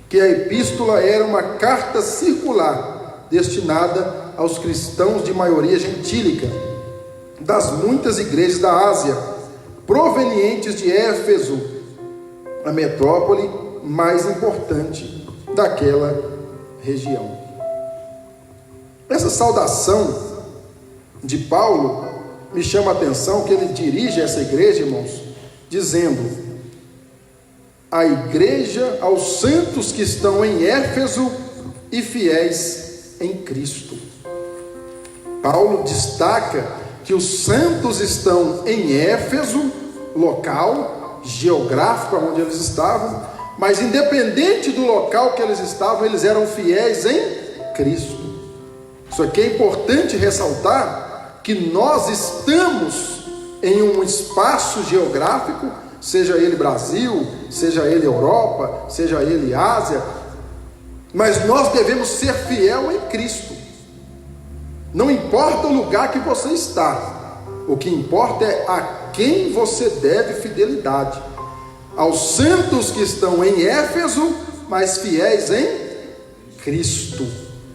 que a epístola era uma carta circular destinada aos cristãos de maioria gentílica das muitas igrejas da Ásia, provenientes de Éfeso, a metrópole mais importante daquela região. Essa saudação de Paulo me chama a atenção, que ele dirige essa igreja, irmãos, dizendo: a igreja aos santos que estão em Éfeso e fiéis em Cristo. Paulo destaca que os santos estão em Éfeso, local geográfico onde eles estavam, mas independente do local que eles estavam, eles eram fiéis em Cristo. Isso aqui é importante ressaltar, que nós estamos em um espaço geográfico, seja ele Brasil, seja ele Europa, seja ele Ásia, mas nós devemos ser fiel em Cristo. Não importa o lugar que você está, o que importa é a quem você deve fidelidade. Aos santos que estão em Éfeso, mas fiéis em Cristo.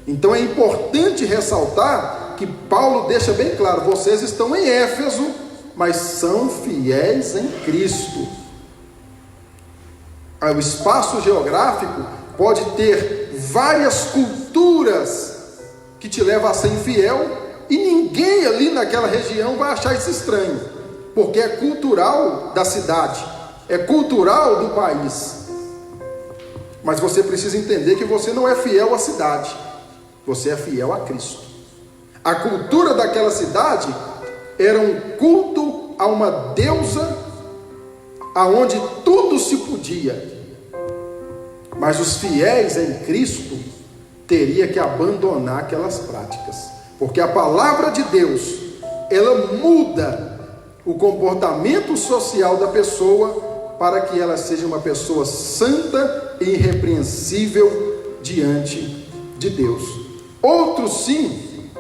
Então é importante ressaltar que Paulo deixa bem claro: vocês estão em Éfeso, mas são fiéis em Cristo. O espaço geográfico pode ter várias culturas que te levam a ser infiel, e ninguém ali naquela região vai achar isso estranho, porque é cultural da cidade, é cultural do país. Mas você precisa entender que você não é fiel à cidade, você é fiel a Cristo. A cultura daquela cidade era um culto a uma deusa, aonde tudo se podia, mas os fiéis em Cristo teria que abandonar aquelas práticas, porque a palavra de Deus, ela muda o comportamento social da pessoa, para que ela seja uma pessoa santa e irrepreensível diante de Deus. Outro sim,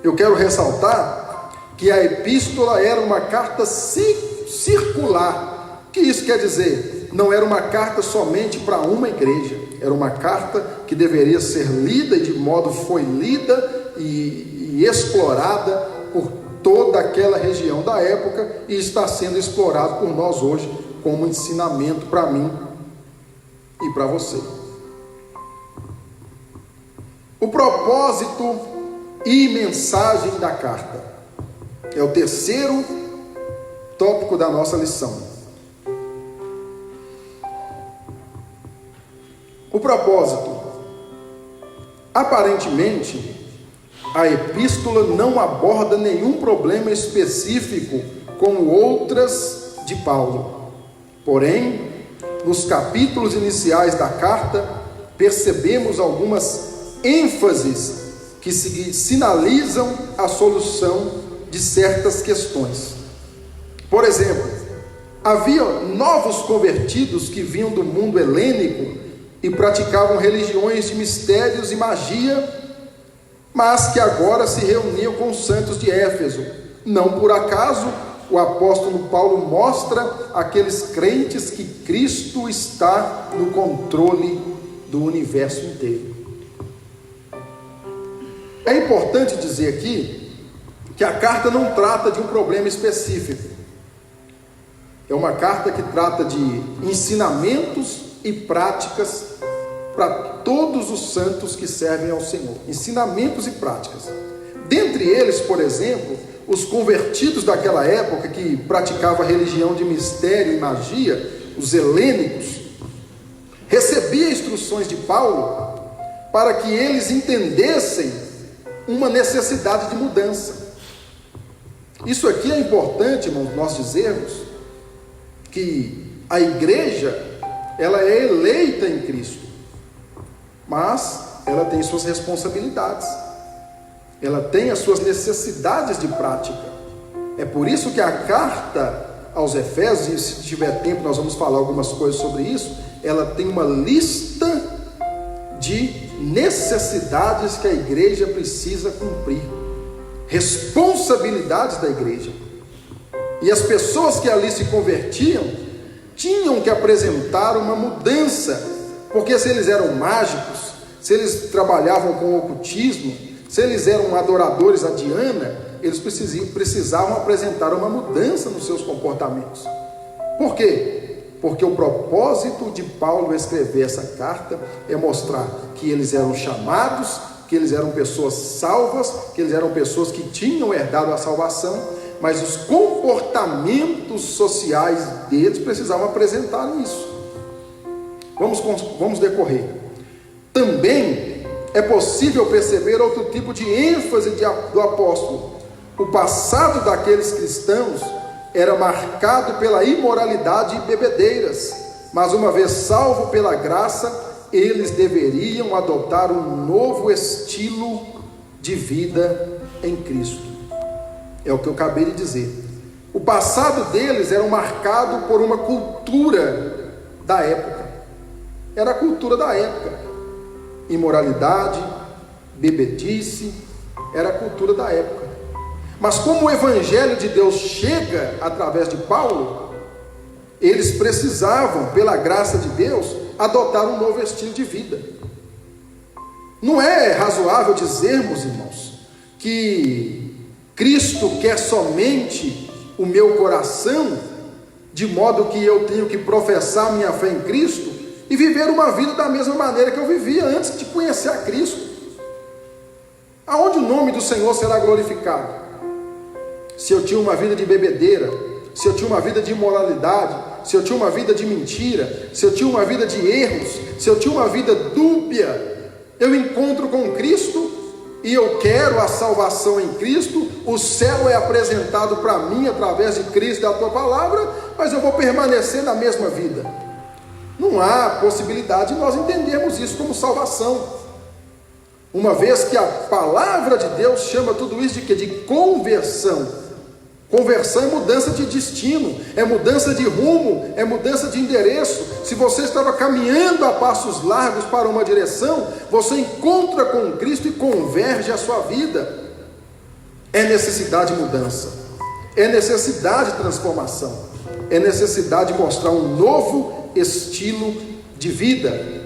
eu quero ressaltar que a epístola era uma carta circular. O que isso quer dizer? Não era uma carta somente para uma igreja, era uma carta que deveria ser lida, e de modo foi lida e explorada por toda aquela região da época, e está sendo explorado por nós hoje como ensinamento para mim e para você. O propósito e mensagem da carta é o terceiro tópico da nossa lição. O propósito. Aparentemente, a epístola não aborda nenhum problema específico como outras de Paulo. Porém, nos capítulos iniciais da carta, percebemos algumas ênfases que sinalizam a solução de certas questões. Por exemplo, havia novos convertidos que vinham do mundo helênico e praticavam religiões de mistérios e magia, mas que agora se reuniam com os santos de Éfeso. Não por acaso, o apóstolo Paulo mostra àqueles crentes que Cristo está no controle do universo inteiro. É importante dizer aqui que a carta não trata de um problema específico. É uma carta que trata de ensinamentos e práticas para todos os santos que servem ao Senhor. Ensinamentos e práticas. Dentre eles, por exemplo, os convertidos daquela época que praticavam a religião de mistério e magia, os helênicos, recebiam instruções de Paulo para que eles entendessem uma necessidade de mudança. Isso aqui é importante, irmãos, nós dizermos que a igreja, ela é eleita em Cristo, mas ela tem suas responsabilidades, ela tem as suas necessidades de prática. É por isso que a carta aos Efésios, e se tiver tempo nós vamos falar algumas coisas sobre isso, ela tem uma lista de necessidades que a igreja precisa cumprir, responsabilidades da igreja. E as pessoas que ali se convertiam tinham que apresentar uma mudança, porque se eles eram mágicos, se eles trabalhavam com ocultismo, se eles eram adoradores a Diana, eles precisavam apresentar uma mudança nos seus comportamentos. Por quê? Porque o propósito de Paulo escrever essa carta é mostrar que eles eram chamados, que eles eram pessoas salvas, que eles eram pessoas que tinham herdado a salvação, mas os comportamentos sociais deles precisavam apresentar isso. Vamos decorrer. Também é possível perceber outro tipo de ênfase do apóstolo. O passado daqueles cristãos era marcado pela imoralidade e bebedeiras, mas uma vez salvo pela graça, eles deveriam adotar um novo estilo de vida em Cristo. É o que eu acabei de dizer. O passado deles era marcado por uma cultura da época. Era a cultura da época. Imoralidade, bebedice, era a cultura da época. Mas como o Evangelho de Deus chega através de Paulo, eles precisavam, pela graça de Deus, adotar um novo estilo de vida. Não é razoável dizermos, irmãos, que Cristo quer somente o meu coração, de modo que eu tenho que professar minha fé em Cristo e viver uma vida da mesma maneira que eu vivia antes de conhecer a Cristo. Aonde o nome do Senhor será glorificado? Se eu tinha uma vida de bebedeira, se eu tinha uma vida de imoralidade, se eu tinha uma vida de mentira, se eu tinha uma vida de erros, se eu tinha uma vida dúbia, eu encontro com Cristo e eu quero a salvação em Cristo, o céu é apresentado para mim através de Cristo e da tua palavra, mas eu vou permanecer na mesma vida. Não há possibilidade de nós entendermos isso como salvação, uma vez que a palavra de Deus chama tudo isso de quê? De conversão. Conversão é mudança de destino, é mudança de rumo, é mudança de endereço. Se você estava caminhando a passos largos para uma direção, você encontra com Cristo e converge a sua vida. É necessidade de mudança, é necessidade de transformação, é necessidade de mostrar um novo estilo de vida.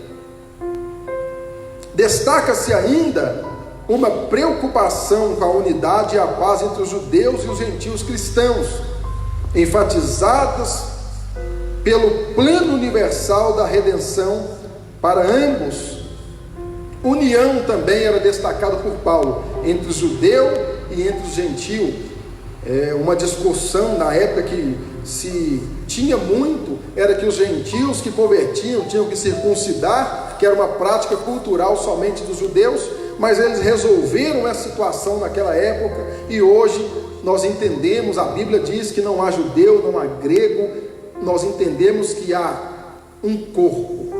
Destaca-se ainda uma preocupação com a unidade e a paz entre os judeus e os gentios cristãos, enfatizadas pelo plano universal da redenção para ambos, União também era destacado por Paulo, entre o judeu e entre o gentio. Uma discussão na época que se tinha muito, era que os gentios que convertiam tinham que circuncidar, que era uma prática cultural somente dos judeus, mas eles resolveram essa situação naquela época, e hoje nós entendemos, a Bíblia diz que não há judeu, não há grego, nós entendemos que há um corpo,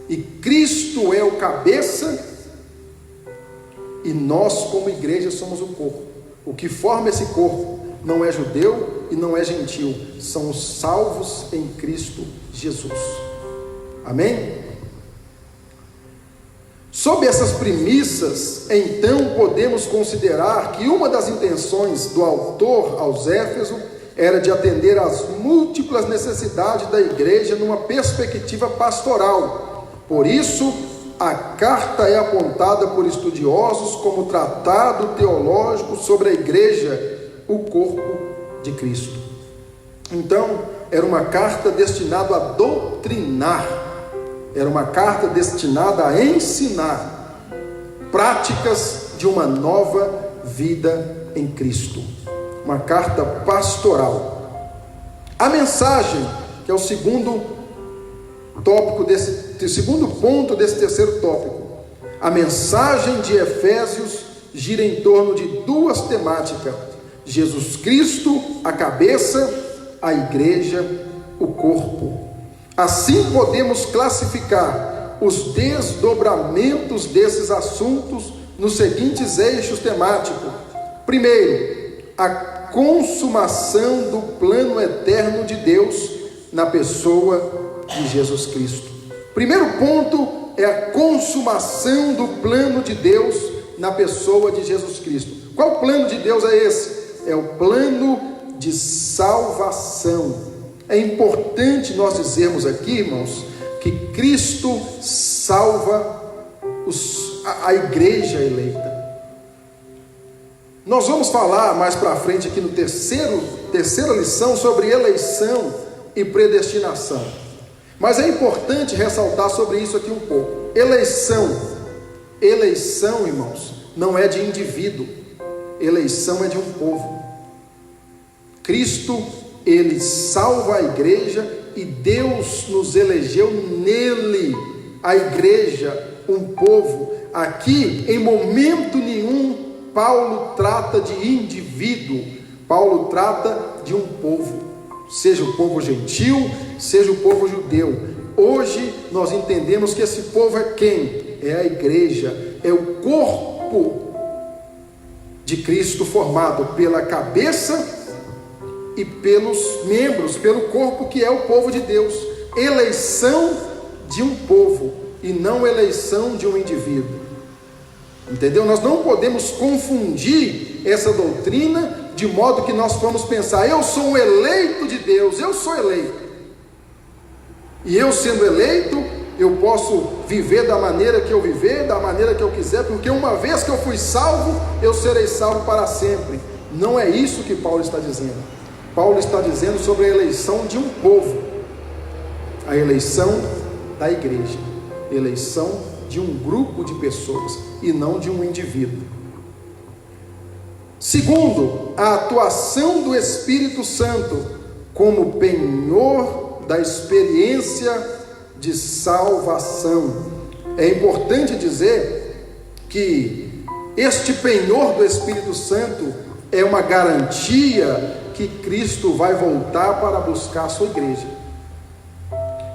e Cristo é o cabeça, e nós como igreja somos o corpo. O que forma esse corpo não é judeu e não é gentil, são os salvos em Cristo Jesus. Amém? Sob essas premissas, então podemos considerar que uma das intenções do autor aos Éfesos era de atender às múltiplas necessidades da igreja numa perspectiva pastoral. Por isso, a carta é apontada por estudiosos como tratado teológico sobre a igreja, o corpo de Cristo. Então, era uma carta destinada a doutrinar, era uma carta destinada a ensinar práticas de uma nova vida em Cristo, uma carta pastoral. A mensagem, que é o segundo ponto desse terceiro tópico, a mensagem de Efésios gira em torno de duas temáticas: Jesus Cristo, a cabeça, a igreja, o corpo. Assim podemos classificar os desdobramentos desses assuntos nos seguintes eixos temáticos. Primeiro, a consumação do plano eterno de Deus na pessoa de Jesus Cristo. Primeiro ponto é a consumação do plano de Deus na pessoa de Jesus Cristo. Qual plano de Deus é esse? É o plano de salvação. É importante nós dizermos aqui, irmãos, que Cristo salva a igreja eleita. Nós vamos falar mais para frente aqui no terceira lição sobre eleição e predestinação. Mas é importante ressaltar sobre isso aqui um pouco. Eleição, irmãos, não é de indivíduo. Eleição é de um povo. Cristo, Ele salva a igreja e Deus nos elegeu nele, a igreja, um povo. Aqui, em momento nenhum, Paulo trata de indivíduo. Paulo trata de um povo, seja o povo gentil, seja o povo judeu. Hoje nós entendemos que esse povo é quem? É a igreja, é o corpo de Cristo formado pela cabeça e pelos membros, pelo corpo que é o povo de Deus. Eleição de um povo e não eleição de um indivíduo. Entendeu? Nós não podemos confundir essa doutrina de modo que nós vamos pensar: eu sou um eleito de Deus, eu sou eleito, e eu sendo eleito, eu posso viver da maneira que eu viver, da maneira que eu quiser, porque uma vez que eu fui salvo, eu serei salvo para sempre. Não é isso que Paulo está dizendo. Paulo está dizendo sobre a eleição de um povo, a eleição da igreja, eleição de um grupo de pessoas e não de um indivíduo. Segundo, a atuação do Espírito Santo como penhor da experiência de salvação. É importante dizer que este penhor do Espírito Santo é uma garantia que Cristo vai voltar para buscar a sua igreja.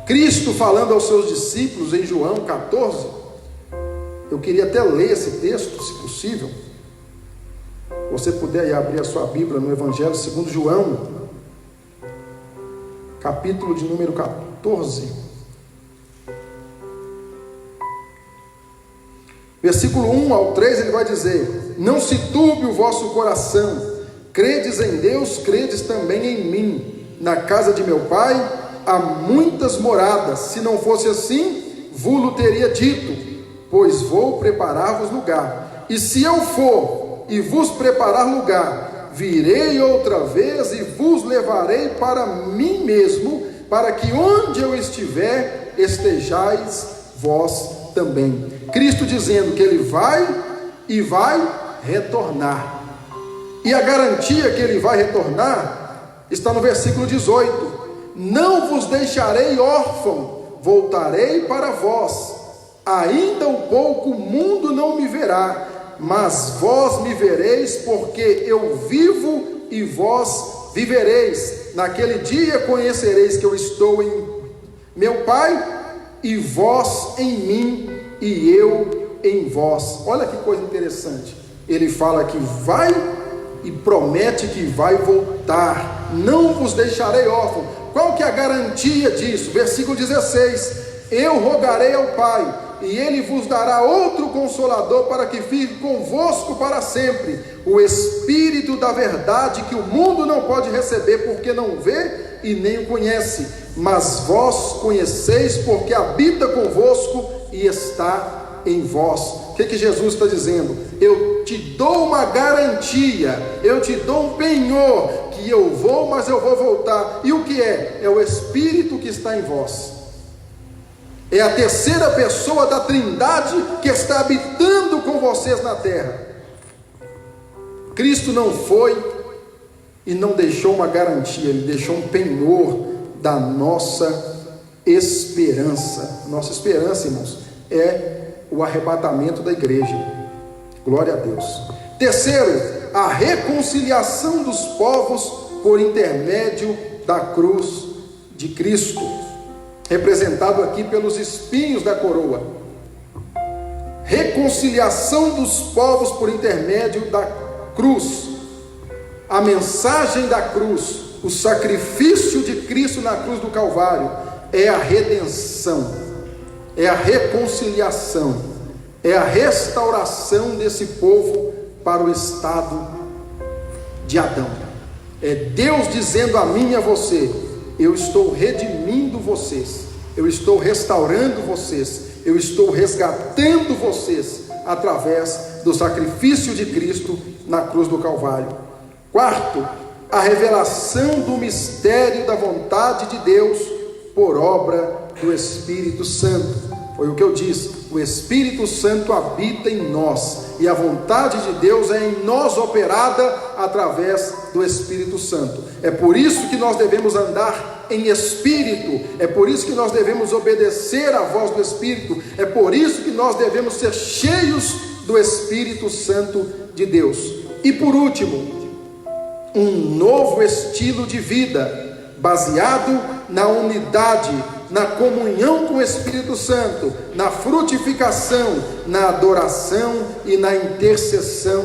Cristo falando aos seus discípulos em João 14, eu queria até ler esse texto, se possível. Você puder ir abrir a sua Bíblia no Evangelho segundo João, capítulo de número 14, versículo 1 ao 3, ele vai dizer: não se turbe o vosso coração, credes em Deus, credes também em mim. Na casa de meu Pai há muitas moradas, se não fosse assim, vos-lo teria dito, pois vou preparar-vos lugar. E se eu for e vos preparar lugar, virei outra vez e vos levarei para mim mesmo, para que onde eu estiver, estejais vós também. Cristo dizendo que Ele vai e vai retornar. E a garantia que Ele vai retornar está no versículo 18: não vos deixarei órfão, voltarei para vós. Ainda um pouco o mundo não me verá, mas vós me vereis, porque eu vivo e vós vivereis. Naquele dia conhecereis que eu estou em meu Pai, e vós em mim, e eu em vós. Olha que coisa interessante. Ele fala que vai e promete que vai voltar. Não vos deixarei órfão. Qual que é a garantia disso? Versículo 16: eu rogarei ao Pai, e Ele vos dará outro Consolador, para que fique convosco para sempre, o Espírito da verdade, que o mundo não pode receber, porque não vê e nem o conhece, mas vós conheceis, porque habita convosco e está em vós. O que Jesus está dizendo? Eu te dou uma garantia, eu te dou um penhor, que eu vou, mas eu vou voltar. E o que é? É o Espírito que está em vós. É a terceira pessoa da Trindade que está habitando com vocês na terra. Cristo não foi e não deixou uma garantia, Ele deixou um penhor da nossa esperança. Nossa esperança, irmãos, é o arrebatamento da igreja. Glória a Deus. Terceiro, a reconciliação dos povos por intermédio da cruz de Cristo, representado aqui pelos espinhos da coroa. Reconciliação dos povos por intermédio da cruz. A mensagem da cruz, o sacrifício de Cristo na cruz do Calvário, é a redenção, é a reconciliação, é a restauração desse povo para o estado de Adão. É Deus dizendo a mim e a você: eu estou redimindo vocês, eu estou restaurando vocês, eu estou resgatando vocês através do sacrifício de Cristo na cruz do Calvário. Quarto, a revelação do mistério da vontade de Deus por obra do Espírito Santo. Foi o que eu disse: o Espírito Santo habita em nós, e a vontade de Deus é em nós operada através do Espírito Santo. É por isso que nós devemos andar em espírito, é por isso que nós devemos obedecer à voz do Espírito, é por isso que nós devemos ser cheios do Espírito Santo de Deus. E por último, um novo estilo de vida, baseado na unidade, na comunhão com o Espírito Santo, na frutificação, na adoração e na intercessão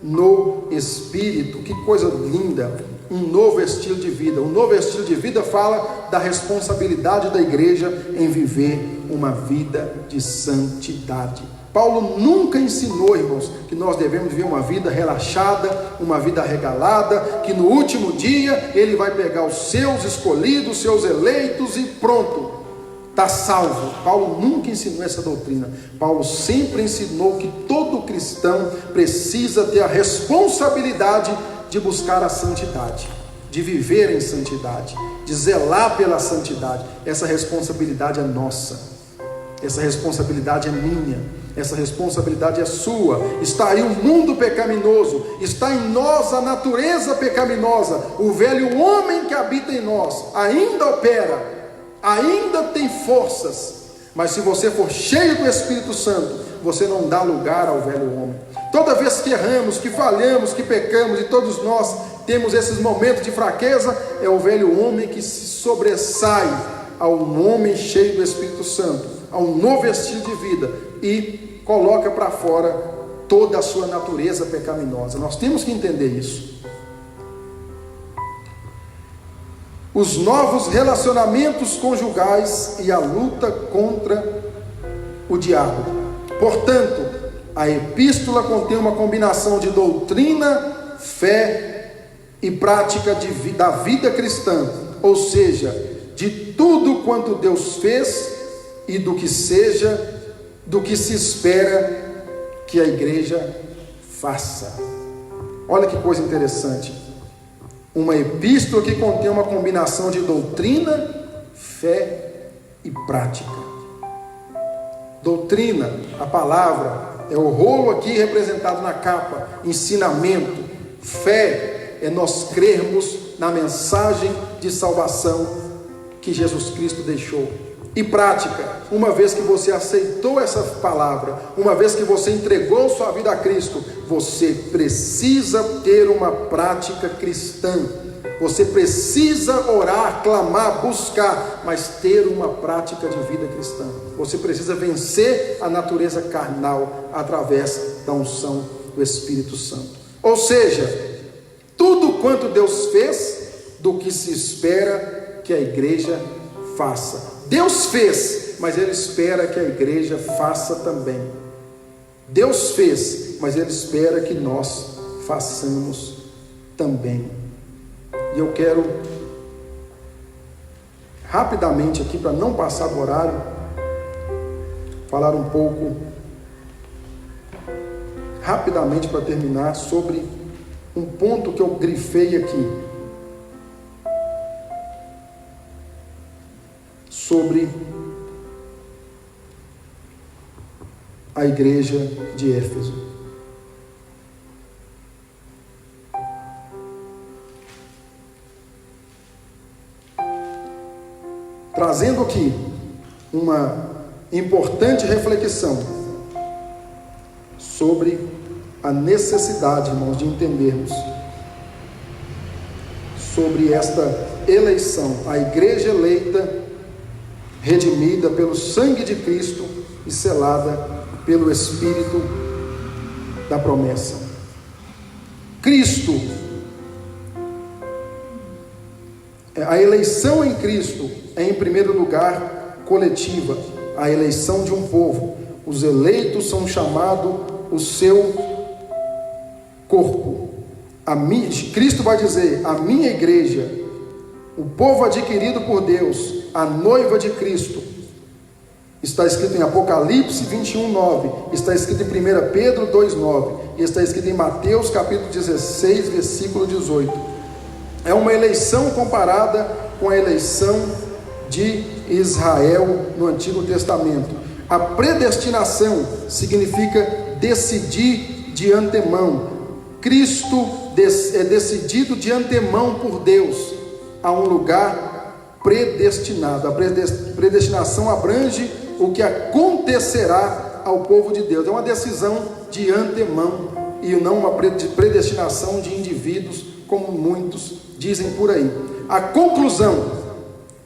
no Espírito. Que coisa linda! Um novo estilo de vida. Um novo estilo de vida fala da responsabilidade da igreja em viver uma vida de santidade. Paulo nunca ensinou, irmãos, que nós devemos viver uma vida relaxada, uma vida regalada, que no último dia ele vai pegar os seus escolhidos, os seus eleitos e pronto, está salvo. Paulo nunca ensinou essa doutrina. Paulo sempre ensinou que todo cristão precisa ter a responsabilidade de buscar a santidade, de viver em santidade, de zelar pela santidade. Essa responsabilidade é nossa, essa responsabilidade é minha, essa responsabilidade é sua. Está aí o mundo pecaminoso, está em nós a natureza pecaminosa, o velho homem que habita em nós ainda opera, ainda tem forças, mas se você for cheio do Espírito Santo, você não dá lugar ao velho homem. Toda vez que erramos, que falhamos, que pecamos, e todos nós temos esses momentos de fraqueza, é o velho homem que se sobressai ao homem cheio do Espírito Santo, a um novo estilo de vida, e coloca para fora toda a sua natureza pecaminosa. Nós temos que entender isso. Os novos relacionamentos conjugais e a luta contra o diabo. Portanto, a epístola contém uma combinação de doutrina, fé e prática da vida cristã, ou seja, de tudo quanto Deus fez e do que se espera que a igreja faça. Olha que coisa interessante. Uma epístola que contém uma combinação de doutrina, fé e prática. doutrina, a palavra, é o rolo aqui representado na capa, ensinamento. Fé é nós crermos na mensagem de salvação que Jesus Cristo deixou. E prática, uma vez que você aceitou essa palavra, uma vez que você entregou sua vida a Cristo, você precisa ter uma prática cristã. Você precisa orar, clamar, buscar, mas ter uma prática de vida cristã. Você precisa vencer a natureza carnal através da unção do Espírito Santo. Ou seja, tudo quanto Deus fez, do que se espera que a igreja faça. Deus fez, mas Ele espera que a igreja faça também. Deus fez, mas Ele espera que nós façamos também. E eu quero rapidamente aqui, para não passar do horário, falar um pouco rapidamente para terminar sobre um ponto que eu grifei aqui, sobre a igreja de Éfeso. Trazendo aqui uma importante reflexão sobre a necessidade, irmãos, de entendermos sobre esta eleição, a igreja eleita, redimida pelo sangue de Cristo e selada pelo Espírito da promessa. Cristo, a eleição em Cristo é, em primeiro lugar, coletiva, a eleição de um povo. Os eleitos são chamados o seu corpo. Cristo vai dizer: a minha igreja, o povo adquirido por Deus, a noiva de Cristo. Está escrito em Apocalipse 21:9, está escrito em 1 Pedro 2:9, e está escrito em Mateus capítulo 16, versículo 18. É uma eleição comparada com a eleição de Israel no Antigo Testamento. A predestinação significa decidir de antemão. Cristo é decidido de antemão por Deus a um lugar predestinado. A predestinação abrange o que acontecerá ao povo de Deus. É uma decisão de antemão e não uma predestinação de indivíduos, como muitos dizem por aí. A conclusão: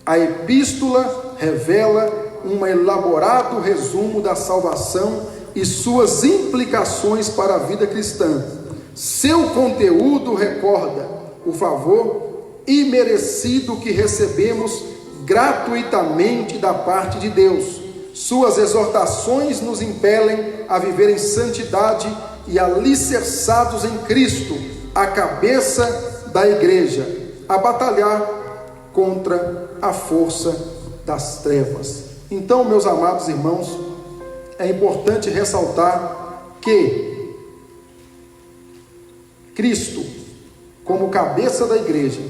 a epístola revela um elaborado resumo da salvação e suas implicações para a vida cristã. Seu conteúdo recorda o favor imerecido que recebemos gratuitamente da parte de Deus. Suas exortações nos impelem a viver em santidade e alicerçados em Cristo, a cabeça da igreja, a batalhar contra a força das trevas. Então, meus amados irmãos, é importante ressaltar que Cristo, como cabeça da igreja,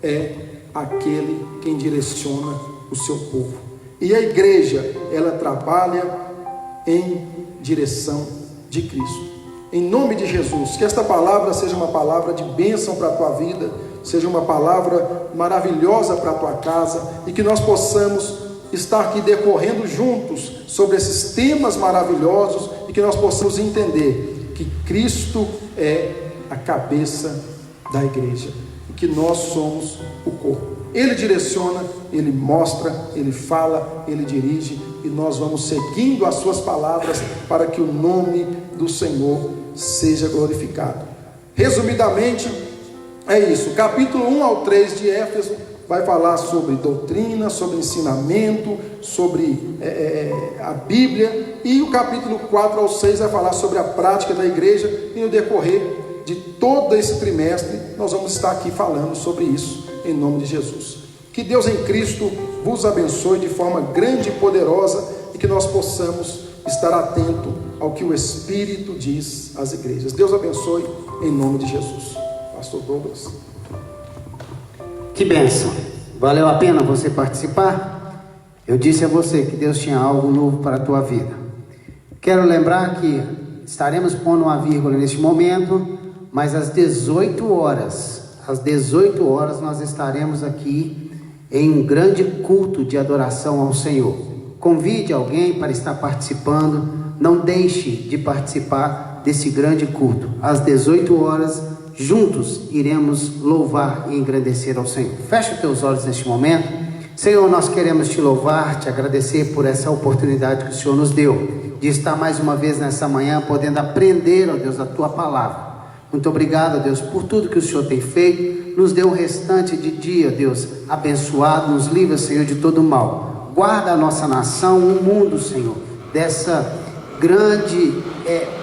é aquele quem direciona o seu povo. E a igreja, ela trabalha em direção de Cristo. Em nome de Jesus, que esta palavra seja uma palavra de bênção para a tua vida, seja uma palavra maravilhosa para a tua casa, e que nós possamos estar aqui decorrendo juntos sobre esses temas maravilhosos, e que nós possamos entender que Cristo é a cabeça da igreja, e que nós somos o corpo. Ele direciona, Ele mostra, Ele fala, Ele dirige, e nós vamos seguindo as suas palavras para que o nome do Senhor seja glorificado. Resumidamente, é isso. Capítulo 1 ao 3 de Éfeso vai falar sobre doutrina, sobre ensinamento, sobre a Bíblia, e o capítulo 4 ao 6 vai falar sobre a prática da igreja, e no decorrer de todo esse trimestre nós vamos estar aqui falando sobre isso, em nome de Jesus. Que Deus em Cristo vos abençoe de forma grande e poderosa, e que nós possamos estar atento ao que o Espírito diz às igrejas. Deus abençoe em nome de Jesus. Pastor Douglas. Que bênção! Valeu a pena você participar? Eu disse a você que Deus tinha algo novo para a tua vida. Quero lembrar que estaremos pondo uma vírgula neste momento, mas às 18 horas nós estaremos aqui em um grande culto de adoração ao Senhor. Convide alguém para estar participando, não deixe de participar desse grande culto. Às 18 horas, juntos iremos louvar e engrandecer ao Senhor. Feche os teus olhos neste momento. Senhor, nós queremos te louvar, te agradecer por essa oportunidade que o Senhor nos deu, de estar mais uma vez nessa manhã, podendo aprender, ó Deus, a tua palavra. Muito obrigado, ó Deus, por tudo que o Senhor tem feito. Nos dê um restante de dia, Deus, abençoado. Nos livra, Senhor, de todo mal. Guarda a nossa nação, o mundo, Senhor, dessa grande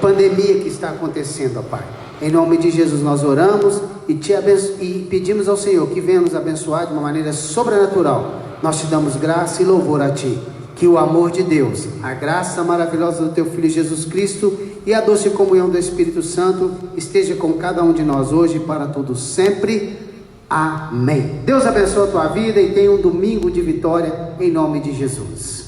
pandemia que está acontecendo, ó Pai. Em nome de Jesus nós oramos e pedimos ao Senhor que venha nos abençoar de uma maneira sobrenatural. Nós te damos graça e louvor a Ti. Que o amor de Deus, a graça maravilhosa do Teu Filho Jesus Cristo e a doce comunhão do Espírito Santo esteja com cada um de nós hoje e para todos sempre. Amém. Deus abençoe a tua vida e tenha um domingo de vitória em nome de Jesus.